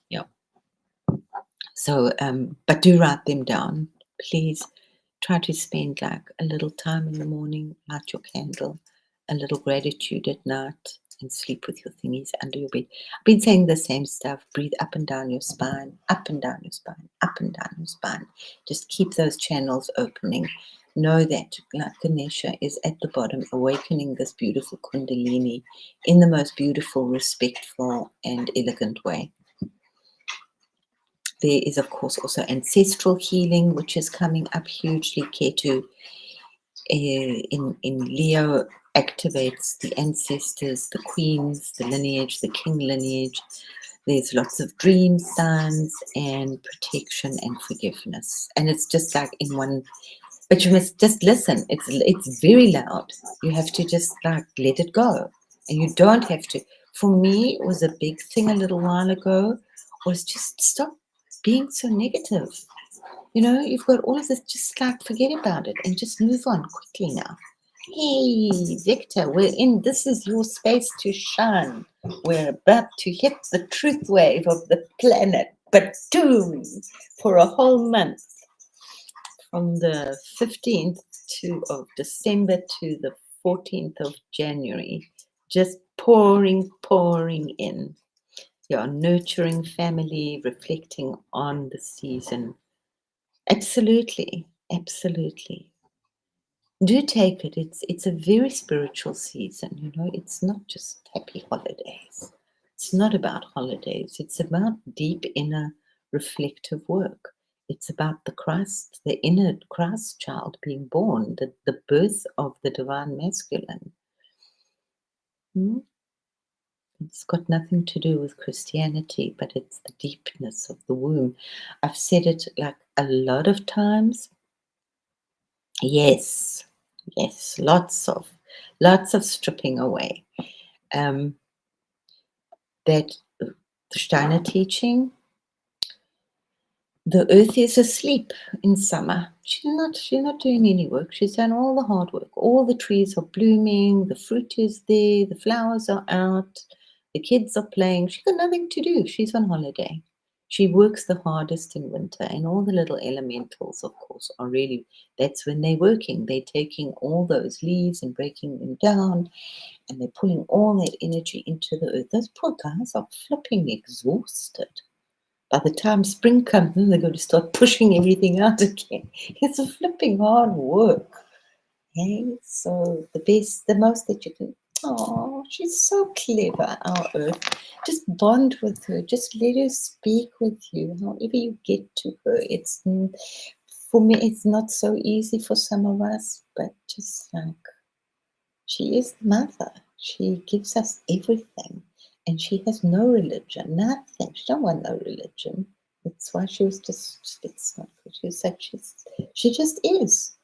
Speaker 1: Yeah. So, but do write them down. Please try to spend like a little time in the morning, light your candle, a little gratitude at night, and sleep with your thingies under your bed. I've been saying the same stuff. Breathe up and down your spine, up and down your spine, up and down your spine. Just keep those channels opening. Know that like Ganesha is at the bottom, awakening this beautiful Kundalini in the most beautiful, respectful, and elegant way. There is, of course, also ancestral healing, which is coming up hugely. Ketu in Leo activates the ancestors, the queens, the lineage, the king lineage. There's lots of dream signs and protection and forgiveness. And it's just like in one, but you must just listen. It's very loud. You have to just like let it go. And you don't have to. For me, it was a big thing a little while ago, was just stop being so negative. You know, you've got all of this, just like forget about it and just move on quickly now. Hey, Victor, this is your space to shine. We're about to hit the truth wave of the planet, but for a whole month, from the 15th of December to the 14th of January, just pouring in. You're nurturing family, reflecting on the season. Absolutely, absolutely. Do take it. It's a very spiritual season, you know. It's not just happy holidays. It's not about holidays. It's about deep inner reflective work. It's about the Christ, the inner Christ child being born, the birth of the divine masculine. It's got nothing to do with Christianity, but it's the deepness of the womb. I've said it like a lot of times. Yes, lots of stripping away. That the Steiner teaching, The earth is asleep in summer. She's not doing any work. She's done all the hard work. All the trees are blooming, the fruit is there, the flowers are out, the kids are playing. She's got nothing to do. She's on holiday. She works the hardest in winter, and all the little elementals, of course, are really, that's when they're working. They're taking all those leaves and breaking them down, and they're pulling all that energy into the earth. Those poor guys are flipping exhausted. By the time spring comes, then they're going to start pushing everything out again. It's a flipping hard work. Okay, so the most that you can. Oh, she's so clever, our Earth. Just bond with her. Just let her speak with you. However you get to her, it's for me. It's not so easy for some of us, but just like she is the mother. She gives us everything. And she has no religion, nothing. She don't want no religion. That's why she was just, it's not good. She said she just is.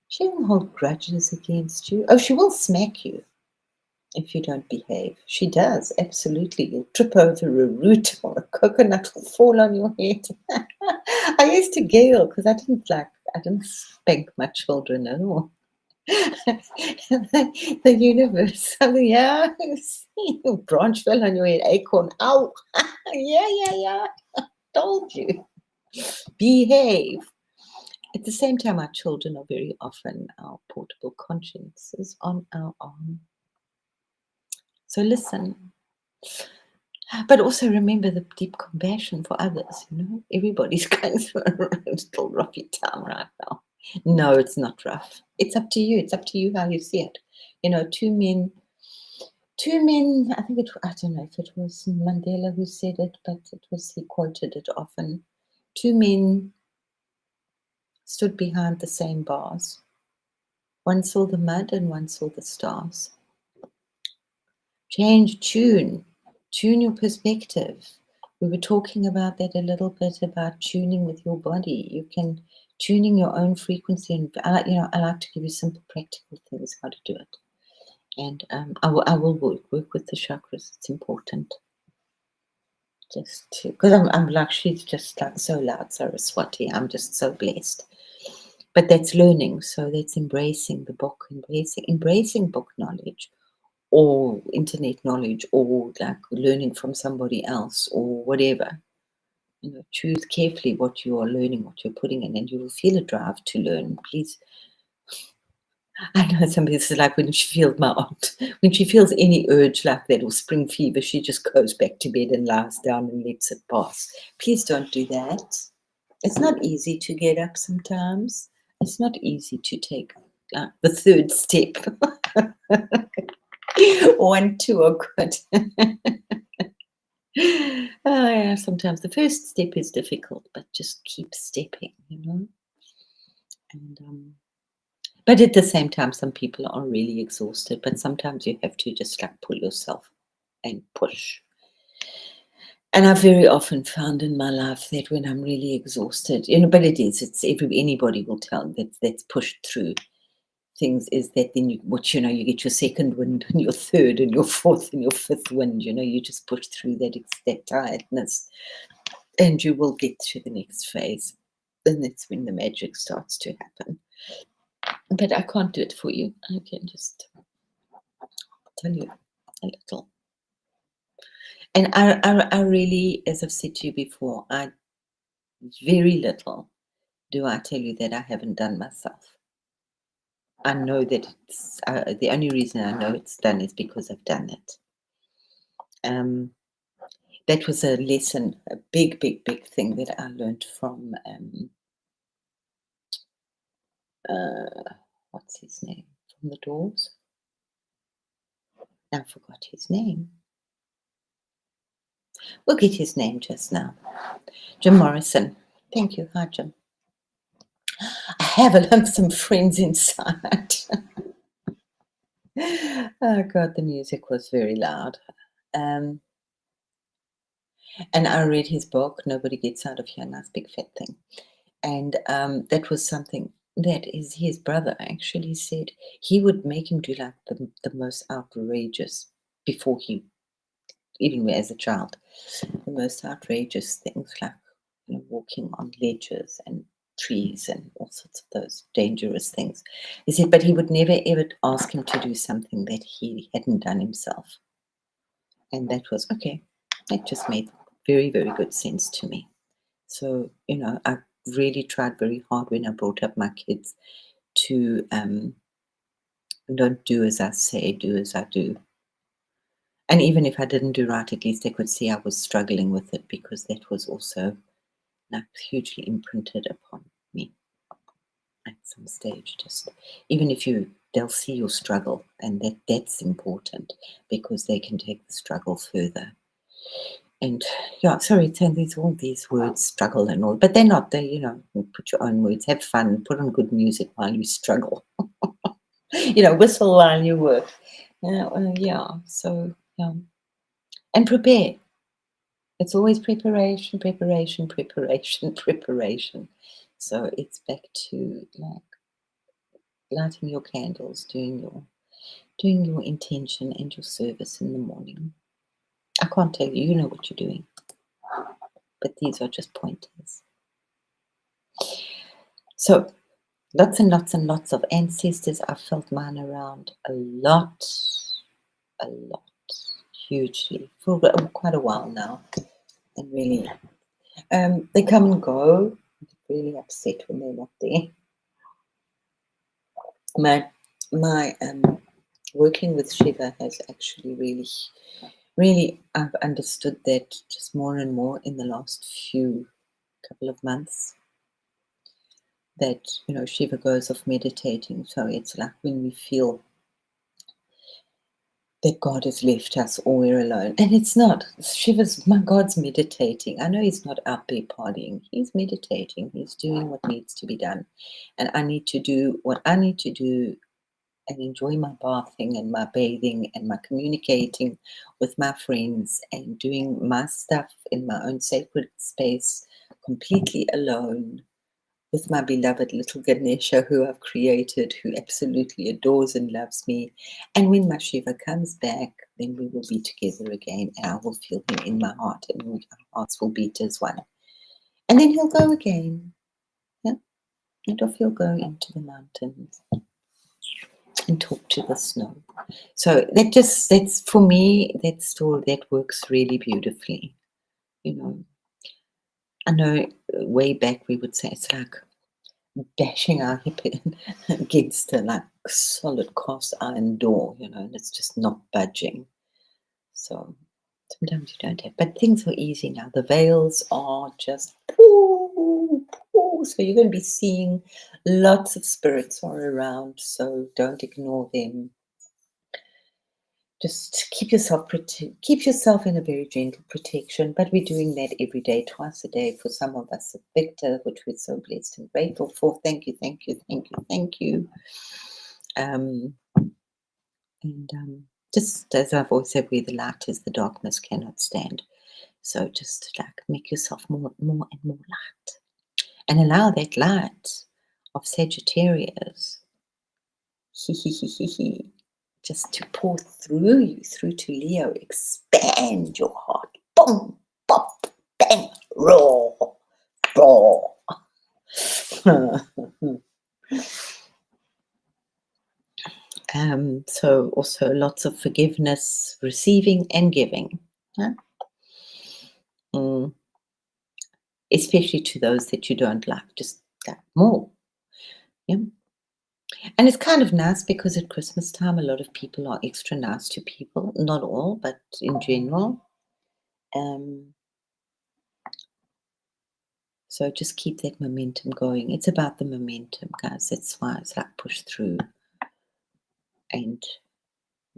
Speaker 1: She doesn't hold grudges against you. Oh, she will smack you if you don't behave. She does, absolutely. You'll trip over a root or a coconut will fall on your head. I used to giggle because I didn't spank my children at all. The universe. Yeah, branch fell on your head, acorn. Ow! Yeah. Told you. Behave. At the same time, our children are very often our portable consciences on our arm. So listen. But also remember the deep compassion for others. Everybody's going through a little roughy time right now. No, it's not rough. It's up to you. It's up to you how you see it. Two men, I don't know if it was Mandela who said it, but he quoted it often. Two men stood behind the same bars. One saw the mud and one saw the stars. Tune your perspective. We were talking about that a little bit, about tuning with your body. You can tuning your own frequency, and I like to give you simple practical things how to do it. And I will work with the chakras. It's important. Just to, because I'm like, she's just like so loud, Saraswati. I'm just so blessed. But that's learning. So that's embracing the book, embracing book knowledge, or internet knowledge, or like learning from somebody else, or whatever. Choose carefully what you are learning, what you're putting in, and you will feel a drive to learn. Please. I know some people say, like, when she feels my aunt, when she feels any urge like that or spring fever, she just goes back to bed and lies down and lets it pass. Please don't do that. It's not easy to get up sometimes. It's not easy to take the third step. 1, 2 are good. Yeah, sometimes the first step is difficult, but just keep stepping, And but at the same time, some people are really exhausted, but sometimes you have to just like pull yourself and push. And I've very often found in my life that when I'm really exhausted, but anybody will tell that's pushed through things, is that then you get your second wind and your third and your fourth and your fifth wind. You just push through that tiredness, and you will get to the next phase. And that's when the magic starts to happen. But I can't do it for you. I can just tell you a little. And I really, as I've said to you before, very little do I tell you that I haven't done myself. I know that it's the only reason I know it's done is because I've done it. That was a lesson, a big thing that I learned from what's his name from the Doors. I forgot his name. We'll get his name just now. Jim Morrison. Thank you. Hi, Jim. I have some friends inside. Oh God, the music was very loud. And I read his book, Nobody Gets Out of Here, nice big fat thing. And that was something that his brother actually said he would make him do like the most outrageous, before he, even as a child, the most outrageous things, like walking on ledges and trees and all sorts of those dangerous things. He said, but he would never ever ask him to do something that he hadn't done himself. And that was okay. That just made very, very good sense to me. So, I really tried very hard when I brought up my kids to don't do as I say, do as I do. And even if I didn't do right, at least they could see I was struggling with it, because that was also hugely imprinted upon me at some stage. Just even if they'll see your struggle, and that's important, because they can take the struggle further. And yeah, sorry, there's all these words, struggle and all, but they're not. Put your own words, have fun, put on good music while you struggle. Whistle while you work. Yeah. So yeah, and prepare. It's always preparation, preparation, preparation, preparation. So it's back to lighting your candles, doing your intention and your service in the morning. I can't tell you, you know what you're doing, but these are just pointers. So lots and lots and lots of ancestors. I've felt mine around a lot, hugely, for quite a while now. And really, they come and go. I'm really upset when they're not there. My working with Shiva has actually really, I've understood that just more and more in the last couple of months, that Shiva goes off meditating. So it's like when we feel that God has left us or we're alone. And it's not. My God's meditating. I know he's not out there partying. He's meditating. He's doing what needs to be done. And I need to do what I need to do and enjoy my bathing and my bathing and my communicating with my friends and doing my stuff in my own sacred space, completely alone, with my beloved little Ganesha, who I've created, who absolutely adores and loves me. And when my Shiva comes back, then we will be together again, and I will feel him in my heart, and our hearts will beat as one. And then he'll go again. Yeah? And off he'll go into the mountains and talk to the snow. So that's for me, that story, that works really beautifully. I know way back we would say it's like bashing our hip against a solid cast iron door, and it's just not budging. So sometimes you don't have, but things are easy now. The veils are just pooh. So you're going to be seeing lots of spirits are around, so don't ignore them. Just keep yourself in a very gentle protection, but we're doing that every day, twice a day, for some of us at Victor, which we're so blessed and grateful for. Thank you, thank you, thank you, thank you. Just as I've always said, where the light is, the darkness cannot stand. So just make yourself more and more light, and allow that light of Sagittarius just to pour through you, through to Leo. Expand your heart. Boom, pop, bang, roar. So also lots of forgiveness, receiving and giving. Huh? Especially to those that you don't like, just more. Yeah. And it's kind of nice because at Christmas time, a lot of people are extra nice to people. Not all, but in general. So just keep that momentum going. It's about the momentum, guys. That's why it's push through. And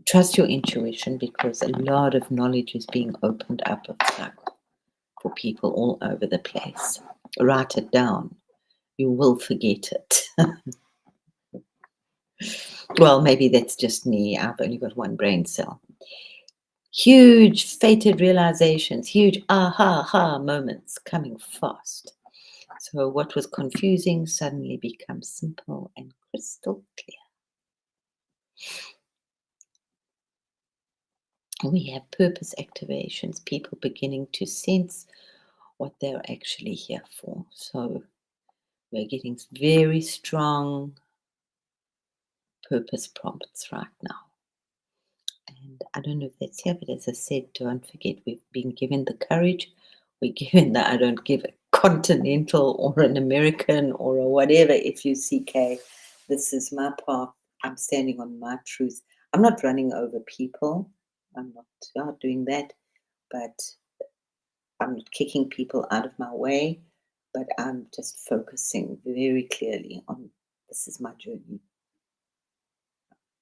Speaker 1: trust your intuition, because a lot of knowledge is being opened up for people all over the place. Write it down. You will forget it. Well, maybe that's just me. I've only got one brain cell. Huge fated realizations, huge aha moments coming fast. So what was confusing suddenly becomes simple and crystal clear. We have purpose activations, people beginning to sense what they're actually here for. So we're getting very strong purpose prompts right now. And I don't know if that's here, but as I said, don't forget we've been given the courage. We're given the, I don't give a continental or an American or a whatever FUCK. This is my path. I'm standing on my truth. I'm not running over people. I'm not doing that. But I'm not kicking people out of my way. But I'm just focusing very clearly on this is my journey.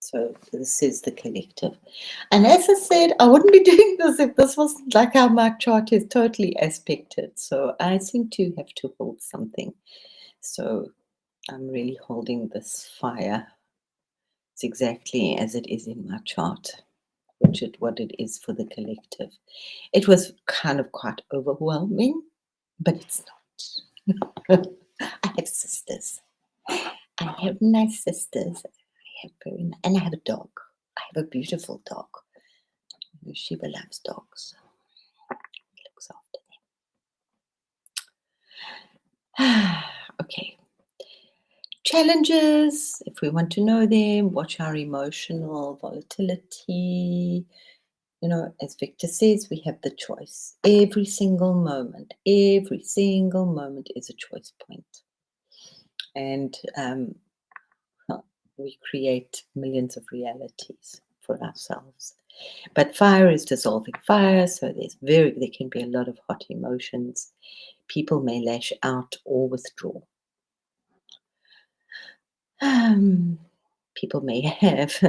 Speaker 1: So this is the collective. And as I said, I wouldn't be doing this if this wasn't like how my chart is totally aspected. So I seem to have to hold something. So I'm really holding this fire. It's exactly as it is in my chart, what it is for the collective. It was kind of quite overwhelming, but it's not. I have sisters. I have nice sisters. And I have a dog. I have a beautiful dog. Shiva loves dogs. He looks after them. Okay. Challenges, if we want to know them, watch our emotional volatility. You know, as Victor says, we have the choice. Every single moment is a choice point. And we create millions of realities for ourselves. But fire is dissolving fire, so there can be a lot of hot emotions. People may lash out or withdraw. People may have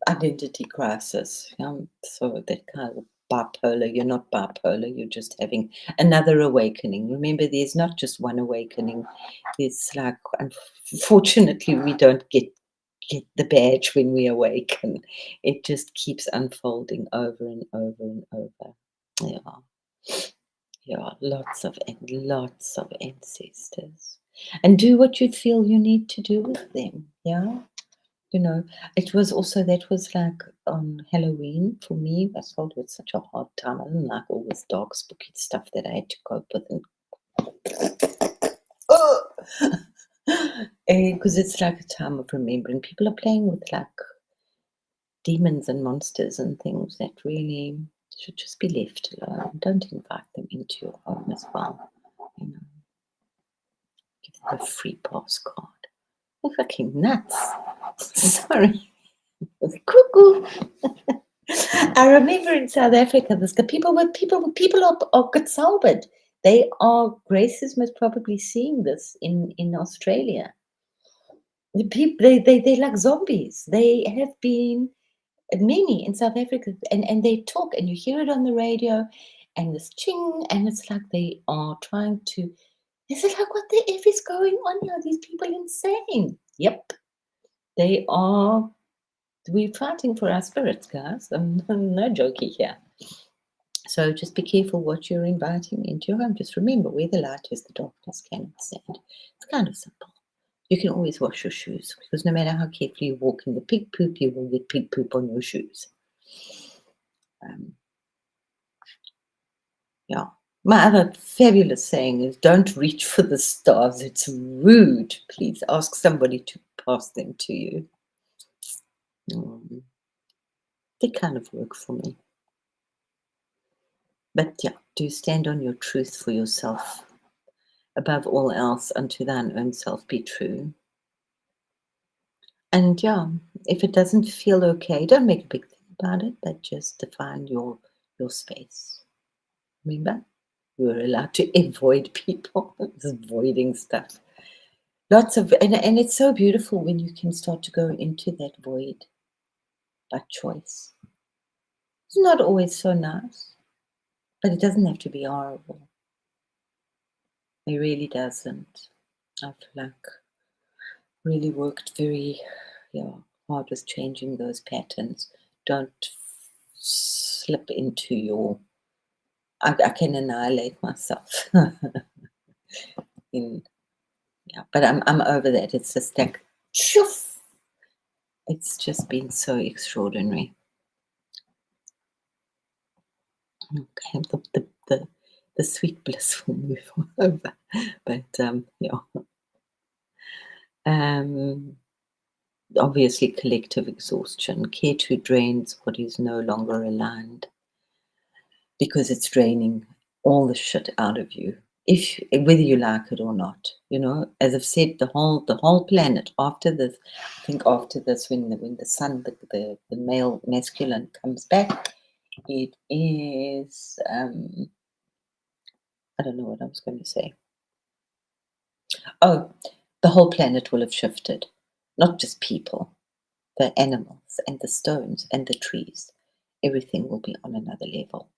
Speaker 1: identity crisis. So that kind of bipolar. You're not bipolar. You're just having another awakening. Remember, there's not just one awakening. It's like, unfortunately, we don't get the badge when we awaken. It just keeps unfolding over and over and over. Yeah, lots of ancestors. And do what you feel you need to do with them. Yeah. You know, that was like on Halloween for me. I told you it's such a hard time. I didn't like all this dark, spooky stuff that I had to cope with. Because it's like a time of remembering. People are playing with like demons and monsters and things that really should just be left alone. Don't invite them into your home as well. You know, give them a free pass card. They're fucking nuts. Sorry. Cuckoo. I remember in South Africa, people are get sobered. Grace is most probably seeing this in Australia. The people, they're like zombies. They have been many in South Africa, and they talk, and you hear it on the radio, and this ching, and it's like they are trying to. Is it like what the F is going on here? Are these people insane? Yep, they are. We're fighting for our spirits, guys. I'm no jokey here. So just be careful what you're inviting into your home. Just remember, where the light is, the darkness cannot stand. It's kind of simple. You can always wash your shoes, because no matter how carefully you walk in the pig poop, you will get pig poop on your shoes. Yeah. My other fabulous saying is, don't reach for the stars. It's rude. Please ask somebody to pass them to you. They kind of work for me. But yeah, do stand on your truth for yourself. Above all else, unto thine own self be true. And yeah, if it doesn't feel okay, don't make a big thing about it, but just define your space. Remember, we're allowed to avoid people. It's avoiding stuff. Lots of, and it's so beautiful when you can start to go into that void by choice. It's not always so nice, but it doesn't have to be horrible. It really doesn't. I feel like really worked very hard with changing those patterns. Don't slip into your I can annihilate myself but I'm over that. It's just like shoof. It's just been so extraordinary. Okay, the the sweet bliss will move over. But yeah, um, obviously collective exhaustion. K2 drains what is no longer aligned because it's draining all the shit out of you. If whether you like it or not, as I've said, the whole planet after this, I think after this, when the sun, the male masculine comes back, it is I don't know what I was going to say. Oh, the whole planet will have shifted, not just people, the animals and the stones and the trees. Everything will be on another level.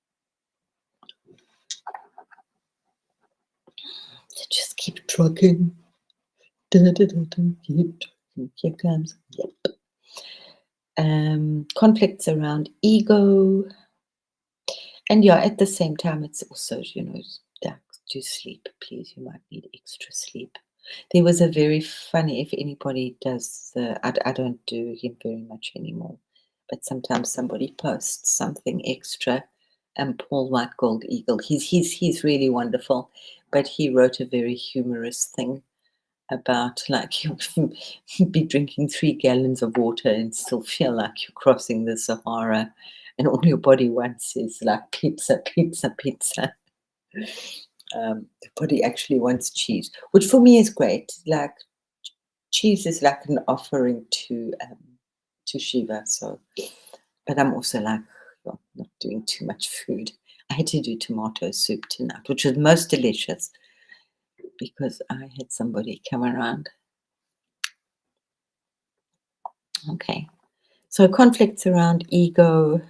Speaker 1: So just keep trucking. Keep trucking. Here comes. Yep. Conflicts around ego. And yeah, at the same time, it's also, like, do sleep, please. You might need extra sleep. There was a very funny, if anybody does I don't do him very much anymore, but sometimes somebody posts something extra. Paul White Gold Eagle, he's really wonderful, but he wrote a very humorous thing about, like, you be drinking 3 gallons of water and still feel like you're crossing the Sahara, and all your body wants is like pizza, pizza, pizza. The body actually wants cheese, which for me is great. Like, cheese is like an offering to Shiva. So, but I'm also like, well, not doing too much food. I had to do tomato soup tonight, which was most delicious because I had somebody come around. Okay, so conflicts around ego,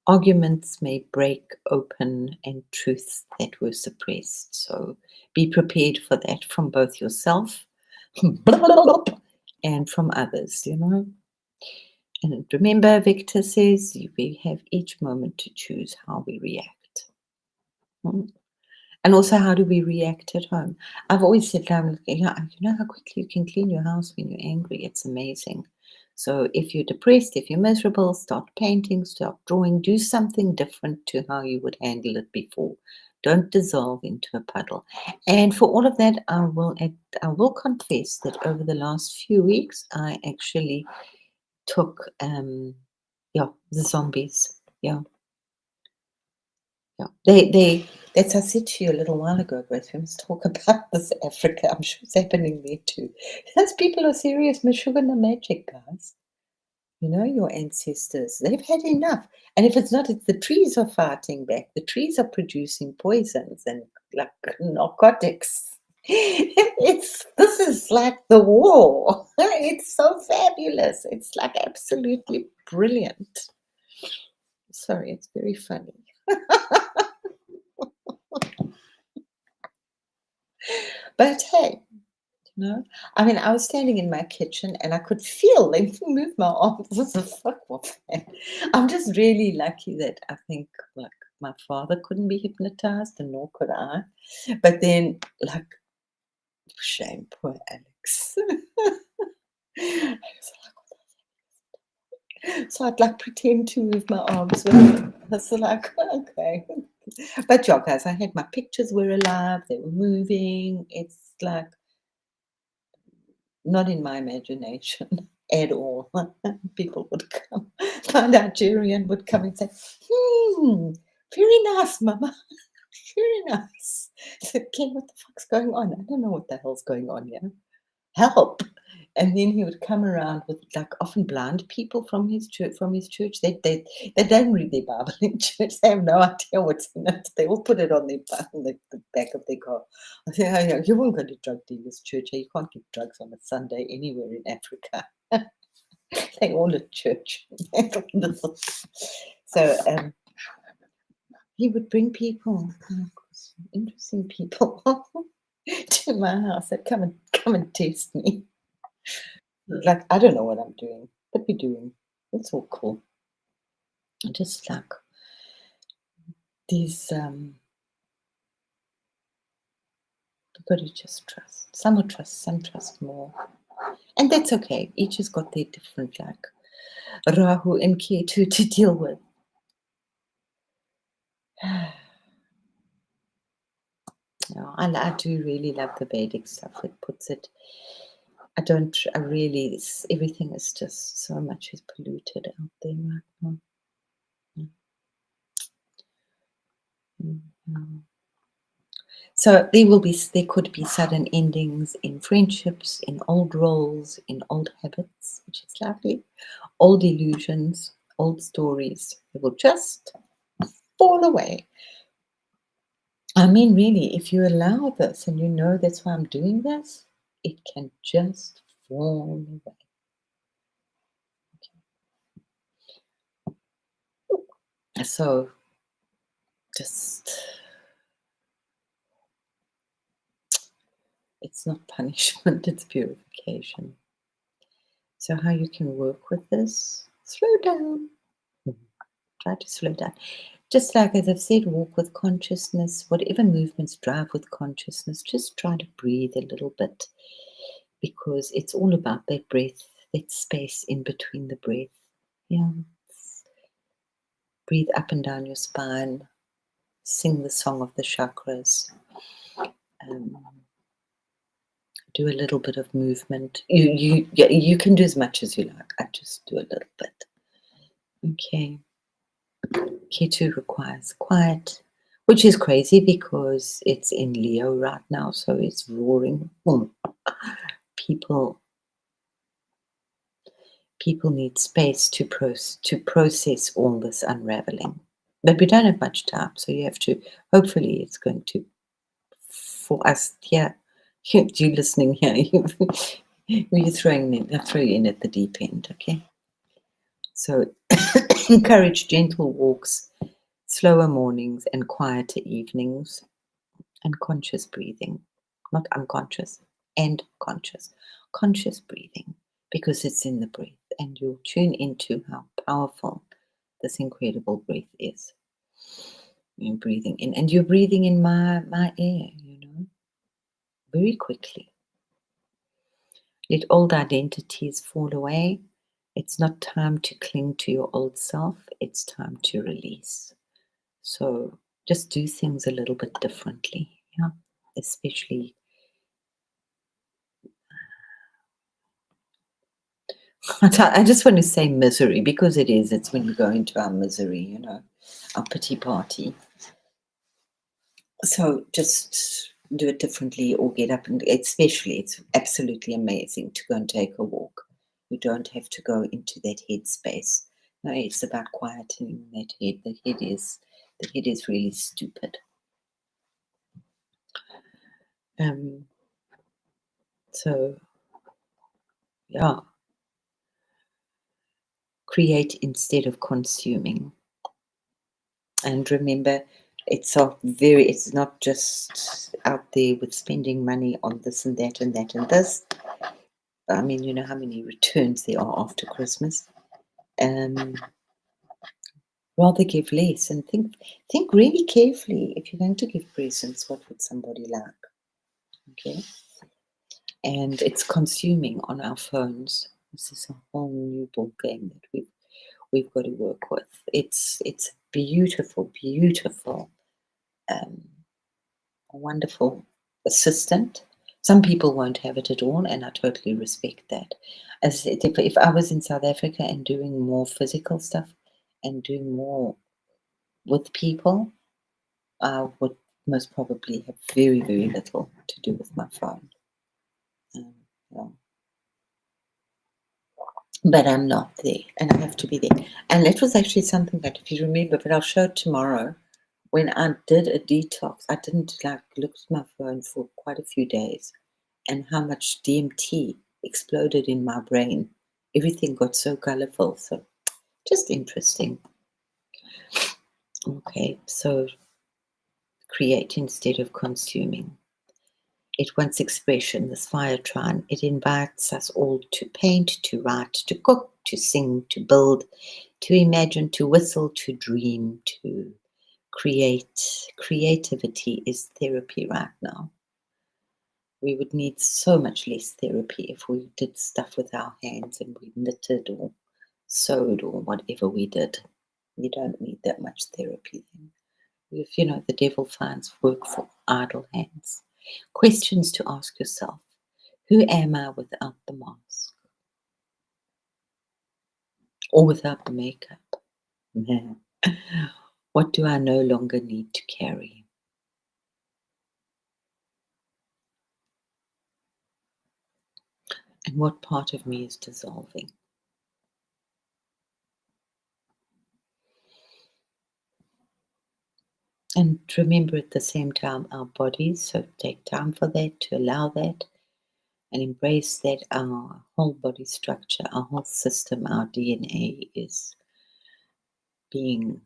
Speaker 1: arguments may break open, and truths that were suppressed. So be prepared for that from both yourself and from others. And remember, Victor says we have each moment to choose how we react. And also, how do we react at home? I've always said, you know how quickly you can clean your house when you're angry. It's amazing. So if you're depressed, if you're miserable, start painting, start drawing, do something different to how you would handle it before. Don't dissolve into a puddle. And for all of that, I will confess that over the last few weeks, I actually took the zombies. Yeah. Yeah, that's I said to you a little while ago, Grace. We must talk about this Africa. I'm sure it's happening there too. Those people are serious Meshuggah magic, guys. Your ancestors, they've had enough. And if it's not, it's the trees are fighting back. The trees are producing poisons and, like, narcotics. This is like the war. It's so fabulous. It's like absolutely brilliant. Sorry, it's very funny. But hey, I mean, I was standing in my kitchen and I could feel, like, move my arms. What the fuck was that? I'm just really lucky that I think, like, my father couldn't be hypnotized and nor could I. But then, like, shame, poor Alex. I was so I'd, like, pretend to move my arms with him. I was like, okay. But yeah, guys, I had my pictures were alive, they were moving. It's like not in my imagination at all. People would come, my Nigerian would come and say, very nice, Mama, very nice. So, Ken, what the fuck's going on? I don't know what the hell's going on here. Help. And then he would come around with, like, often blind people from his church. They don't read their Bible in church. They have no idea what's in it. They will put it on the back of their car. I say, oh, yeah, you won't go to drug dealers' church. You can't get drugs on a Sunday anywhere in Africa. They all at church. So he would bring people, interesting people, to my house that come and test me. Like, I don't know what I'm doing, but we're doing. It's all cool. Just like these, you've got to just trust. Some will trust, some trust more. And that's okay. Each has got their different, like, Rahu and Ketu to deal with. I do really love the Vedic stuff. It puts it. I really. Everything is just so much is polluted out there right now. Mhm. So there could be sudden endings in friendships, in old roles, in old habits, which is lovely, old illusions, old stories. They will just fall away. I mean, really, if you allow this and you know that's why I'm doing this, it can just fall away. So just, it's not punishment, it's purification. So how you can work with this, slow down. Try to slow down. Just like as I've said, walk with consciousness, whatever movements drive with consciousness, just try to breathe a little bit because it's all about that breath, that space in between the breath. Yeah. Breathe up and down your spine, sing the song of the chakras, um, do a little bit of movement. You can do as much as you like. I just do a little bit. Okay. K2 requires quiet, which is crazy because it's in Leo right now, so it's roaring. People need space to process all this unraveling. But we don't have much time, so you have to. Hopefully, it's going to for us here. You listening here? You're throwing in, I throw you in at the deep end. Okay, so encourage gentle walks, slower mornings, and quieter evenings. And conscious breathing, not unconscious, and conscious breathing, because it's in the breath, and you'll tune into how powerful this incredible breath is. You're breathing in, and you're breathing in my air, very quickly. Let old identities fall away. It's not time to cling to your old self, it's time to release. So just do things a little bit differently, yeah, especially I just want to say misery because it is. It's when we go into our misery, our pity party. So just do it differently or get up and, especially, it's absolutely amazing to go and take a walk. You don't have to go into that head space. No, it's about quietening that head. The head is really stupid. So yeah, create instead of consuming. And remember, it's not just out there with spending money on this and that and that and this. I mean, you know how many returns there are after Christmas. Um, Rather give less and think really carefully. If you're going to give presents, what would somebody like? Okay, and it's consuming on our phones. This is a whole new ball game that we've got to work with. It's beautiful, beautiful. Um, a wonderful assistant. Some people won't have it at all, and I totally respect that. As I said, if I was in South Africa and doing more physical stuff and doing more with people, I would most probably have very, very little to do with my phone. Yeah. But I'm not there, and I have to be there. And that was actually something that, if you remember, but I'll show it tomorrow. When I did a detox, I didn't look at my phone for quite a few days, and how much DMT exploded in my brain. Everything got so colorful. So just interesting. Okay, so create instead of consuming. It wants expression, this fire trine. It invites us all to paint, to write, to cook, to sing, to build, to imagine, to whistle, to dream, to create. Creativity is therapy right now. We would need so much less therapy if we did stuff with our hands and we knitted or sewed or whatever we did. You don't need that much therapy then. If the devil finds work for idle hands. Questions to ask yourself. Who am I without the mask? Or without the makeup? What do I no longer need to carry? And what part of me is dissolving? And remember at the same time our bodies, so take time for that, to allow that and embrace that our whole body structure, our whole system, our DNA is being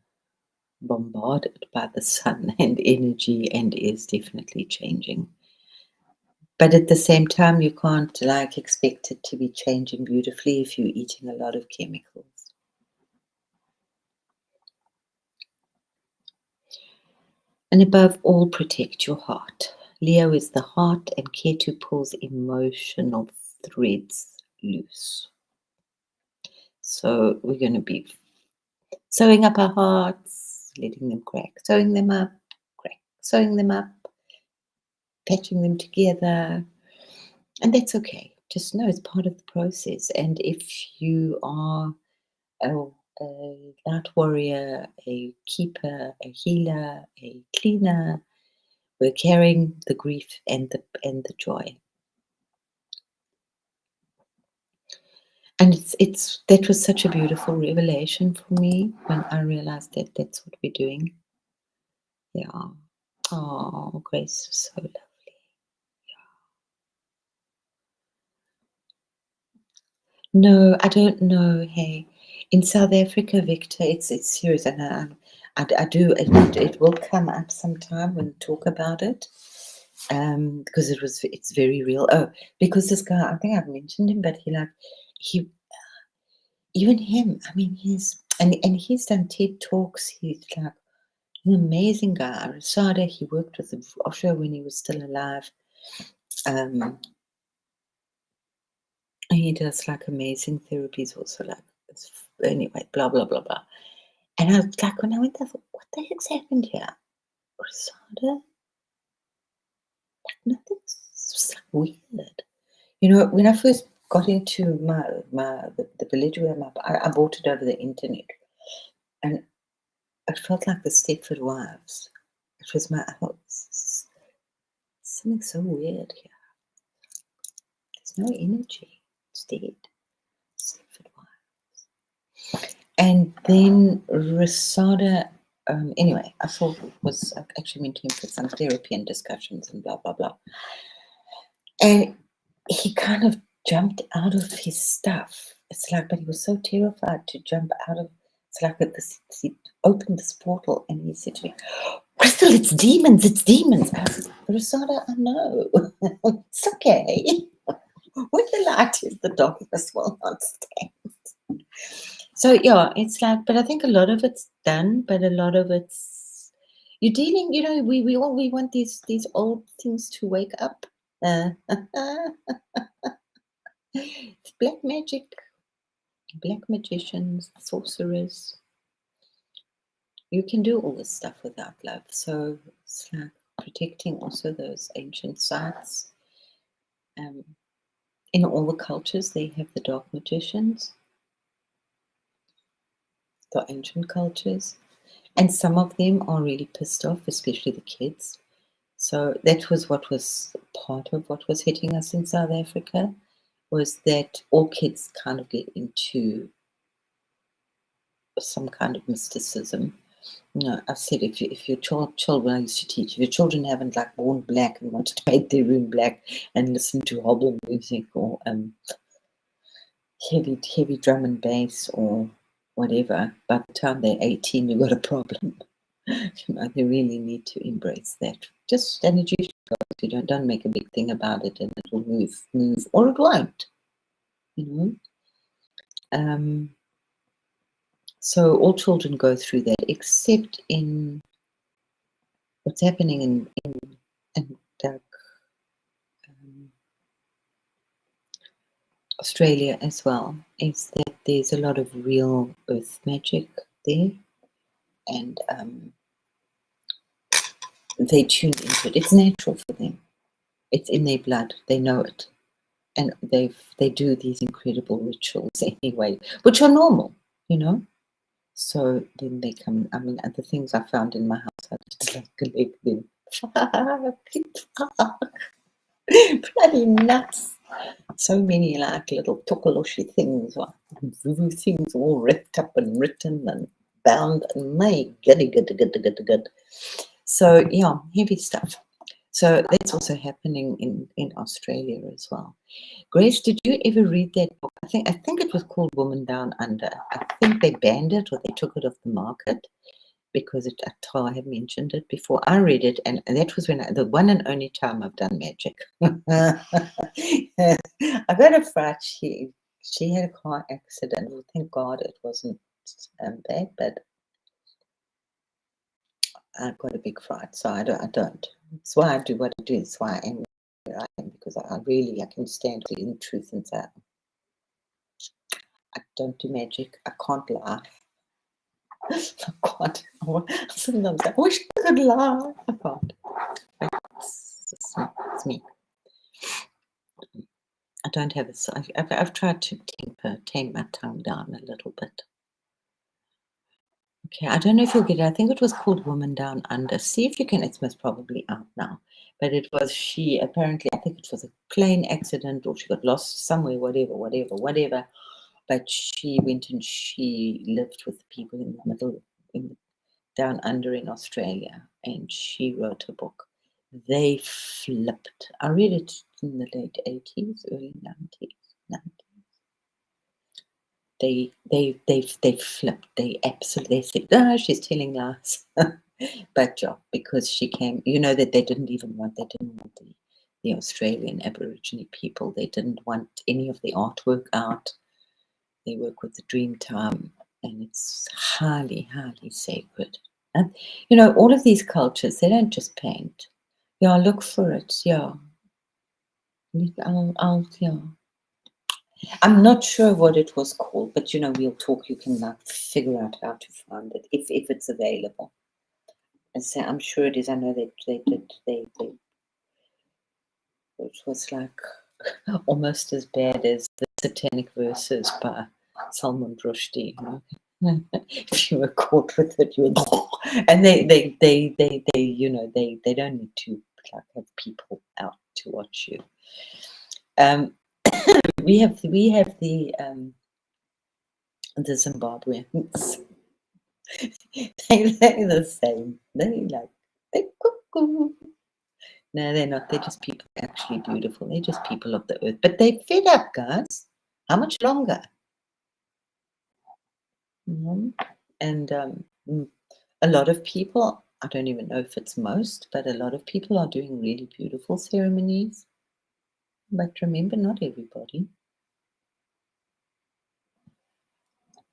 Speaker 1: bombarded by the sun and energy and is definitely changing. But at the same time, you can't like expect it to be changing beautifully if you're eating a lot of chemicals. And above all, protect your heart. Leo is the heart, and Ketu pulls emotional threads loose. So we're going to be sewing up our hearts, letting them crack, sewing them up, crack, sewing them up, patching them together. And that's okay. Just know it's part of the process. And if you are a light warrior, a keeper, a healer, a cleaner, we're carrying the grief and the joy. And it's that was such a beautiful revelation for me when I realized that that's what we're doing. Yeah. Oh, Grace, so lovely. No, I don't know. Hey, in South Africa, Victor, it's serious, and I do. It will come up sometime when we talk about it, because it's very real. Oh, because this guy, I think I've mentioned him, but he even him. I mean, and he's done TED talks. He's like an amazing guy. Rasada, he worked with Osho when he was still alive. And he does like amazing therapies also, like anyway, blah blah blah blah. And I was like, when I went there, I thought, what the heck's happened here? Rasada? Like nothing's just like weird. You know, when I first got into the village where I bought it over the internet, and it felt like the Stepford Wives. It was I thought, something so weird here. There's no energy. It's dead. Stepford Wives. And then Rasada, anyway, I thought it was actually meant him for some therapy and discussions and blah, blah, blah. And he kind of jumped out of his stuff. It's like, but he was so terrified to jump out of, it's like he opened this portal and he said to me, Crystal, it's demons, it's demons. I said, Rasada, I know. It's okay. Where the light is, the darkness will not stand. So yeah, it's like, but I think a lot of it's done, but a lot of it's you're dealing. You know, we want these old things to wake up. It's black magic, black magicians, sorcerers. You can do all this stuff without love. So it's like protecting also those ancient sites. In all the cultures, they have the dark magicians, the ancient cultures. And some of them are really pissed off, especially the kids. So that was what was part of what was hitting us in South Africa, was that all kids kind of get into some kind of mysticism. You know, I said if your children, I used to teach, if your children haven't like worn black and wanted to paint their room black and listen to hobble music or heavy drum and bass or whatever, by the time they're 18, you've got a problem. You know, they really need to embrace that. Just energy goes. You don't make a big thing about it, and it will move, or it won't. You know. So all children go through that, except in what's happening in Australia as well, is that there's a lot of real earth magic there, and they tune into it. It's natural for them. It's in their blood. They know it. And they do these incredible rituals anyway, which are normal, you know. So then they come. I mean, the things I found in my house, I just like collect them. Bloody nuts! So many like little tokoloshi things, like voodoo things, all wrapped up and written and bound, and my good. So yeah, heavy stuff. So that's also happening in Australia as well. Grace, did you ever read that book? I think it was called Woman Down Under. I think they banned it or they took it off the market because I have mentioned it before. I read it, and that was when the one and only time I've done magic. I got a fright. She had a car accident. Well, thank God it wasn't bad, but I've got a big fright, so I don't. It's why I do what I do. It's why I am where I am, because I can stand in the truth and say, I don't do magic. I can't lie. I can't. Sometimes I wish I could lie. I can't. It's me. I don't have I've tried to tame my tongue down a little bit. Okay, I don't know if you'll get it. I think it was called Woman Down Under. See if you can. It's most probably out now. But it was apparently, I think it was a plane accident or she got lost somewhere, whatever. But she went and she lived with people in the middle, down under in Australia, and she wrote a book. They flipped. I read it in the late 80s, early 90s. They flipped. They absolutely said, she's telling lies. But yeah, because she came, that they didn't want the Australian Aborigine people. They didn't want any of the artwork out. They work with the Dreamtime, and it's highly, highly sacred. And all of these cultures, they don't just paint. Yeah, look for it. Yeah, yeah. I'm not sure what it was called, but we'll talk. You can figure out how to find it if it's available. And so I'm sure it is. I know that they did. It was like almost as bad as the Satanic Verses by Salman Rushdie. If you were caught with it, you would. And they don't need to have people out to watch you. We have the Zimbabweans. They're the same. They cuckoo. No, they're not. They're just people actually beautiful. They're just people of the earth. But they're fed up, guys. How much longer? And a lot of people, I don't even know if it's most, but a lot of people are doing really beautiful ceremonies. But remember, not everybody.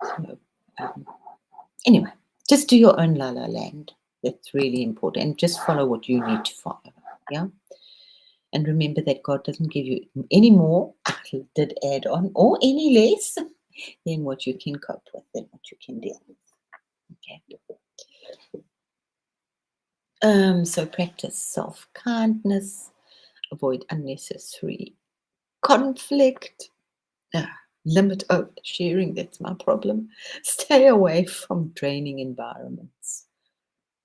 Speaker 1: So, anyway, just do your own La La Land. That's really important. And just follow what you need to follow. Yeah. And remember that God doesn't give you any more, He did add on, or any less than what you can cope with, than what you can deal with. Okay. So practice self-kindness, avoid unnecessary conflict, limit oversharing, that's my problem. Stay away from draining environments.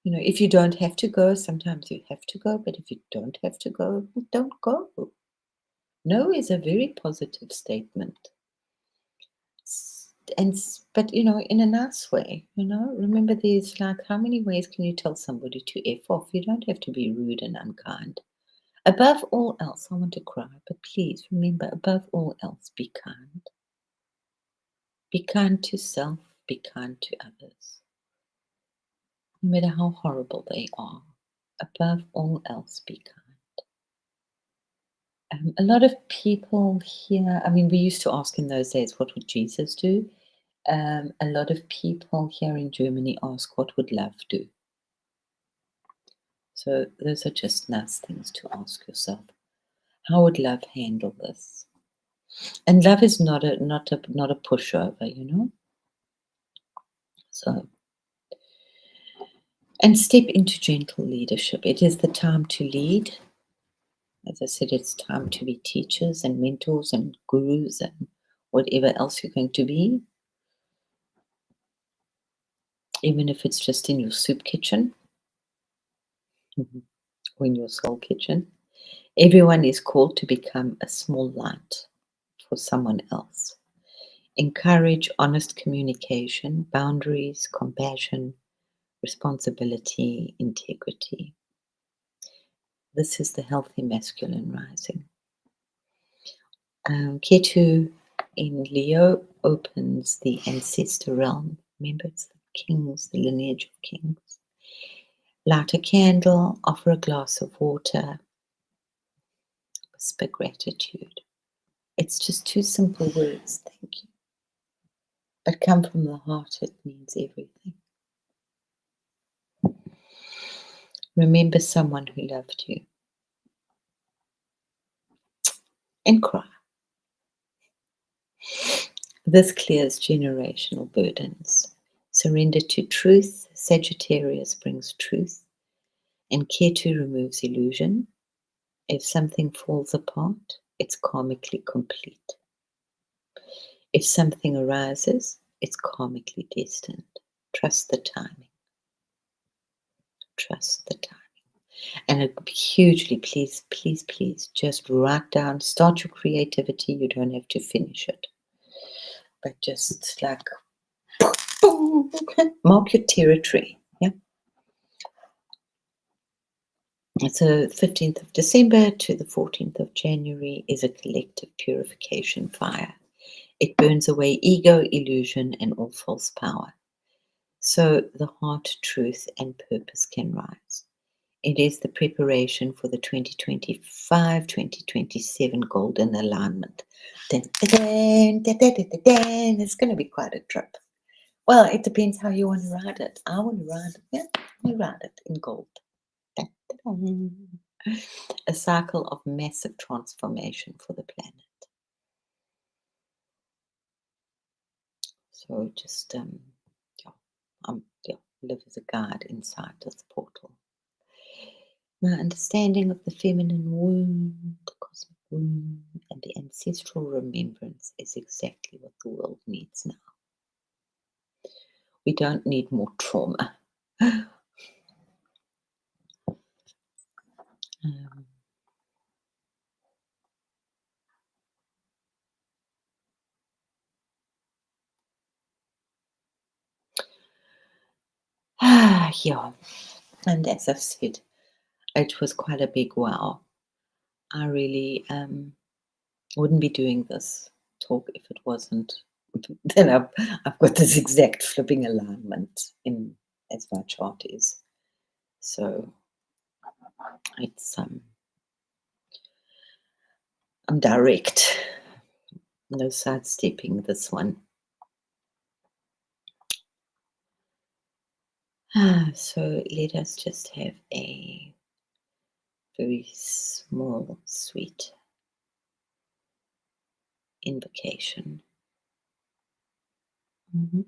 Speaker 1: If you don't have to go, sometimes you have to go, but if you don't have to go, don't go. No is a very positive statement. But in a nice way, remember there's how many ways can you tell somebody to F off? You don't have to be rude and unkind. Above all else, I want to cry, but please remember, above all else, be kind. Be kind to self, be kind to others. No matter how horrible they are, above all else, be kind. A lot of people here, we used to ask in those days, what would Jesus do? A lot of people here in Germany ask, what would love do? So those are just nice things to ask yourself. How would love handle this? And love is not a pushover, So, and step into gentle leadership. It is the time to lead. As I said, it's time to be teachers and mentors and gurus and whatever else you're going to be, even if it's just in your soup kitchen or in your soul kitchen. Everyone is called to become a small light for someone else. Encourage honest communication, boundaries, compassion, responsibility, integrity. This is the healthy masculine rising. Ketu in Leo opens the ancestor realm. Remember, it's the kings, the lineage of kings. Light a candle, offer a glass of water, whisper gratitude. It's just two simple words, thank you. But come from the heart, it means everything. Remember someone who loved you and cry. This clears generational burdens. Surrender to truth. Sagittarius brings truth, and Ketu removes illusion. If something falls apart, it's karmically complete. If something arises, it's karmically destined. Trust the timing. Trust the timing. And it would be hugely, please, please, please, just write down, start your creativity. You don't have to finish it. But just like, boom, mark your territory. Yeah. So 15th of December to the 14th of January is a collective purification fire. It burns away ego, illusion, and all false power. So the heart, truth, and purpose can rise. It is the preparation for the 2025-2027 golden alignment. Dun, dun, dun, dun, dun, dun, dun. It's going to be quite a trip. Well, it depends how you want to ride it. I want to ride it. Yeah, I ride it in gold. Dun, dun, dun. A cycle of massive transformation for the planet. So just live as a guide inside this portal. My understanding of the feminine womb, the cosmic womb, and the ancestral remembrance is exactly what the world needs now. We don't need more trauma. Yeah, and as I've said, it was quite a big wow. I really wouldn't be doing this talk if it wasn't. Then I've got this exact flipping alignment in as my chart is. So it's I'm direct, no sidestepping this one. So let us just have a very small, sweet invocation to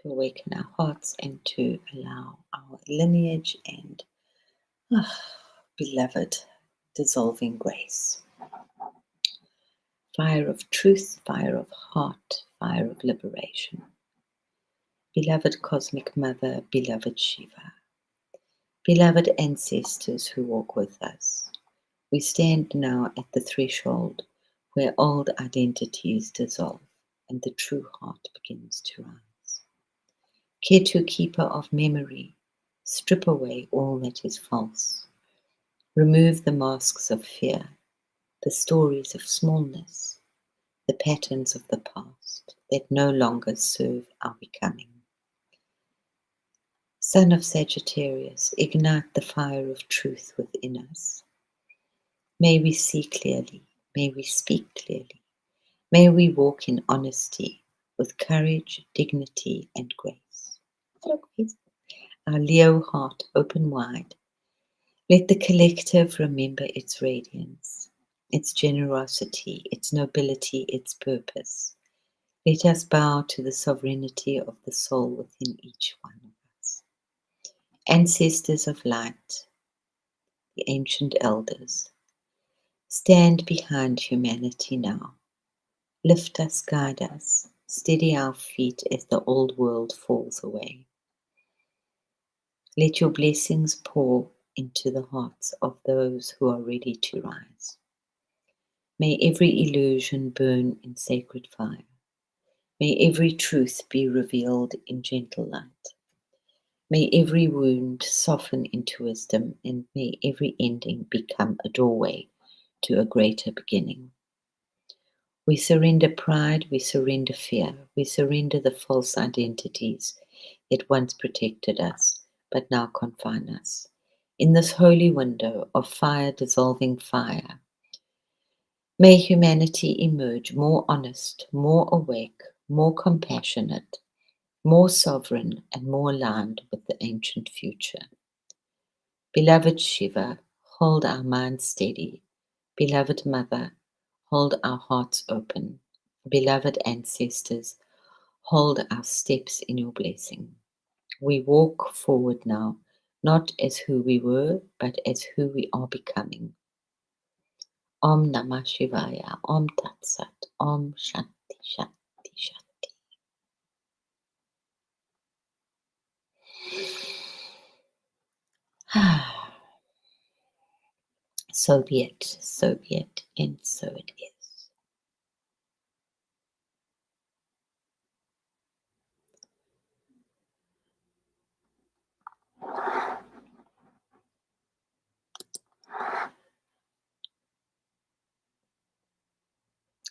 Speaker 1: awaken our hearts and to allow our lineage and beloved dissolving grace. Fire of truth, fire of heart, fire of liberation. Beloved Cosmic Mother, beloved Shiva, beloved ancestors who walk with us, we stand now at the threshold where old identities dissolve and the true heart begins to rise. Ketu, keeper of memory, strip away all that is false. Remove the masks of fear, the stories of smallness, the patterns of the past that no longer serve our becoming. Son of Sagittarius, ignite the fire of truth within us. May we see clearly, may we speak clearly, may we walk in honesty with courage, dignity, and grace. Our Leo heart open wide. Let the collective remember its radiance, its generosity, its nobility, its purpose. Let us bow to the sovereignty of the soul within each one of us. Ancestors of light, the ancient elders. Stand behind humanity now. Lift us, guide us, steady our feet as the old world falls away. Let your blessings pour into the hearts of those who are ready to rise. May every illusion burn in sacred fire. May every truth be revealed in gentle light. May every wound soften into wisdom, and may every ending become a doorway to a greater beginning. We surrender pride, we surrender fear, we surrender the false identities that once protected us, but now confine us. In this holy window of fire dissolving fire, may humanity emerge more honest, more awake, more compassionate, more sovereign, and more aligned with the ancient future. Beloved Shiva, hold our minds steady. Beloved Mother, hold our hearts open. Beloved ancestors, hold our steps in your blessing. We walk forward now, not as who we were, but as who we are becoming. Om Namah Shivaya, Om Tat Sat, Om Shanti Shanti Shanti. So be it, and so it is.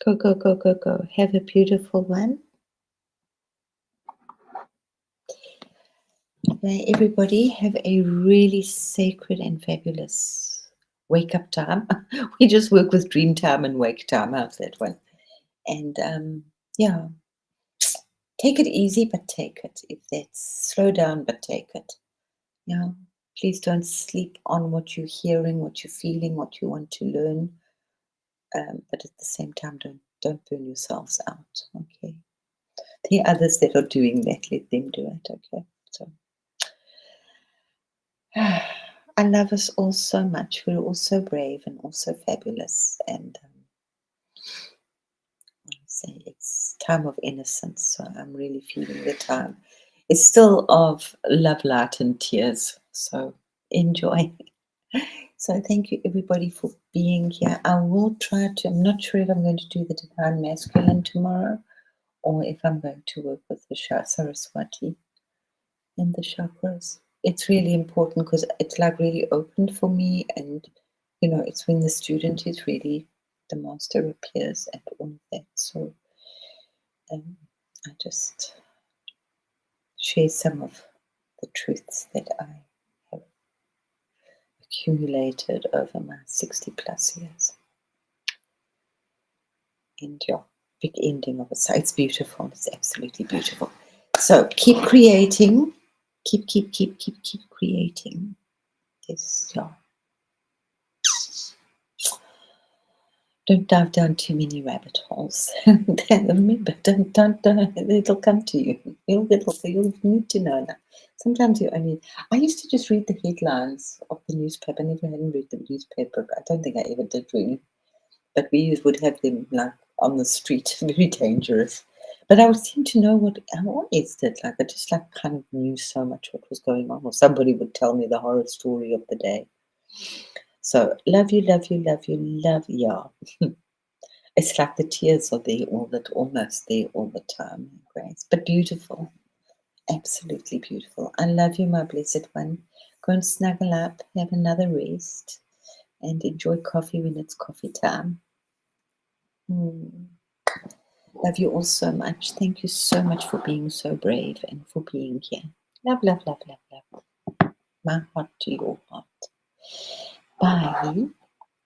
Speaker 1: Go, go, go, go, go. Have a beautiful one. May everybody have a really sacred and fabulous wake up time. We just work with dream time and wake time. How's that one? And yeah, take it easy, but take it. If that's slow down, but take it. Yeah, please don't sleep on what you're hearing, what you're feeling, what you want to learn. But at the same time, don't burn yourselves out. Okay. There are others that are doing that. Let them do it. Okay. So I love us all so much. We're all so brave and also fabulous. And I say it's time of innocence. So I'm really feeling the time. It's still of love, light, and tears. So enjoy. So thank you everybody for being here. I will try to, I'm not sure if I'm going to do the Divine Masculine tomorrow or if I'm going to work with the Saraswati in the chakras. It's really important because it's like really open for me, and it's when the student is really the master appears and all of that. So I just share some of the truths that I have accumulated over my 60 plus years. And yeah, big ending of it. So it's beautiful. It's absolutely beautiful. So keep creating. Keep creating. This, yeah. Don't dive down too many rabbit holes. Remember, don't, it'll come to you. You'll need to know that. Sometimes I used to just read the headlines of the newspaper. I never hadn't read the newspaper. I don't think I ever did really. But we would have them like on the street, very dangerous. But I would seem to know what I always did. Like I just kind of knew so much what was going on, or somebody would tell me the horror story of the day. So love you, love you, love you, love y'all. It's like the tears are there almost there all the time, Grace. But beautiful. Absolutely beautiful. I love you, my blessed one. Go and snuggle up, have another rest, and enjoy coffee when it's coffee time. Love you all so much. Thank you so much for being so brave and for being here. Love, love, love, love, love. My heart to your heart. Bye.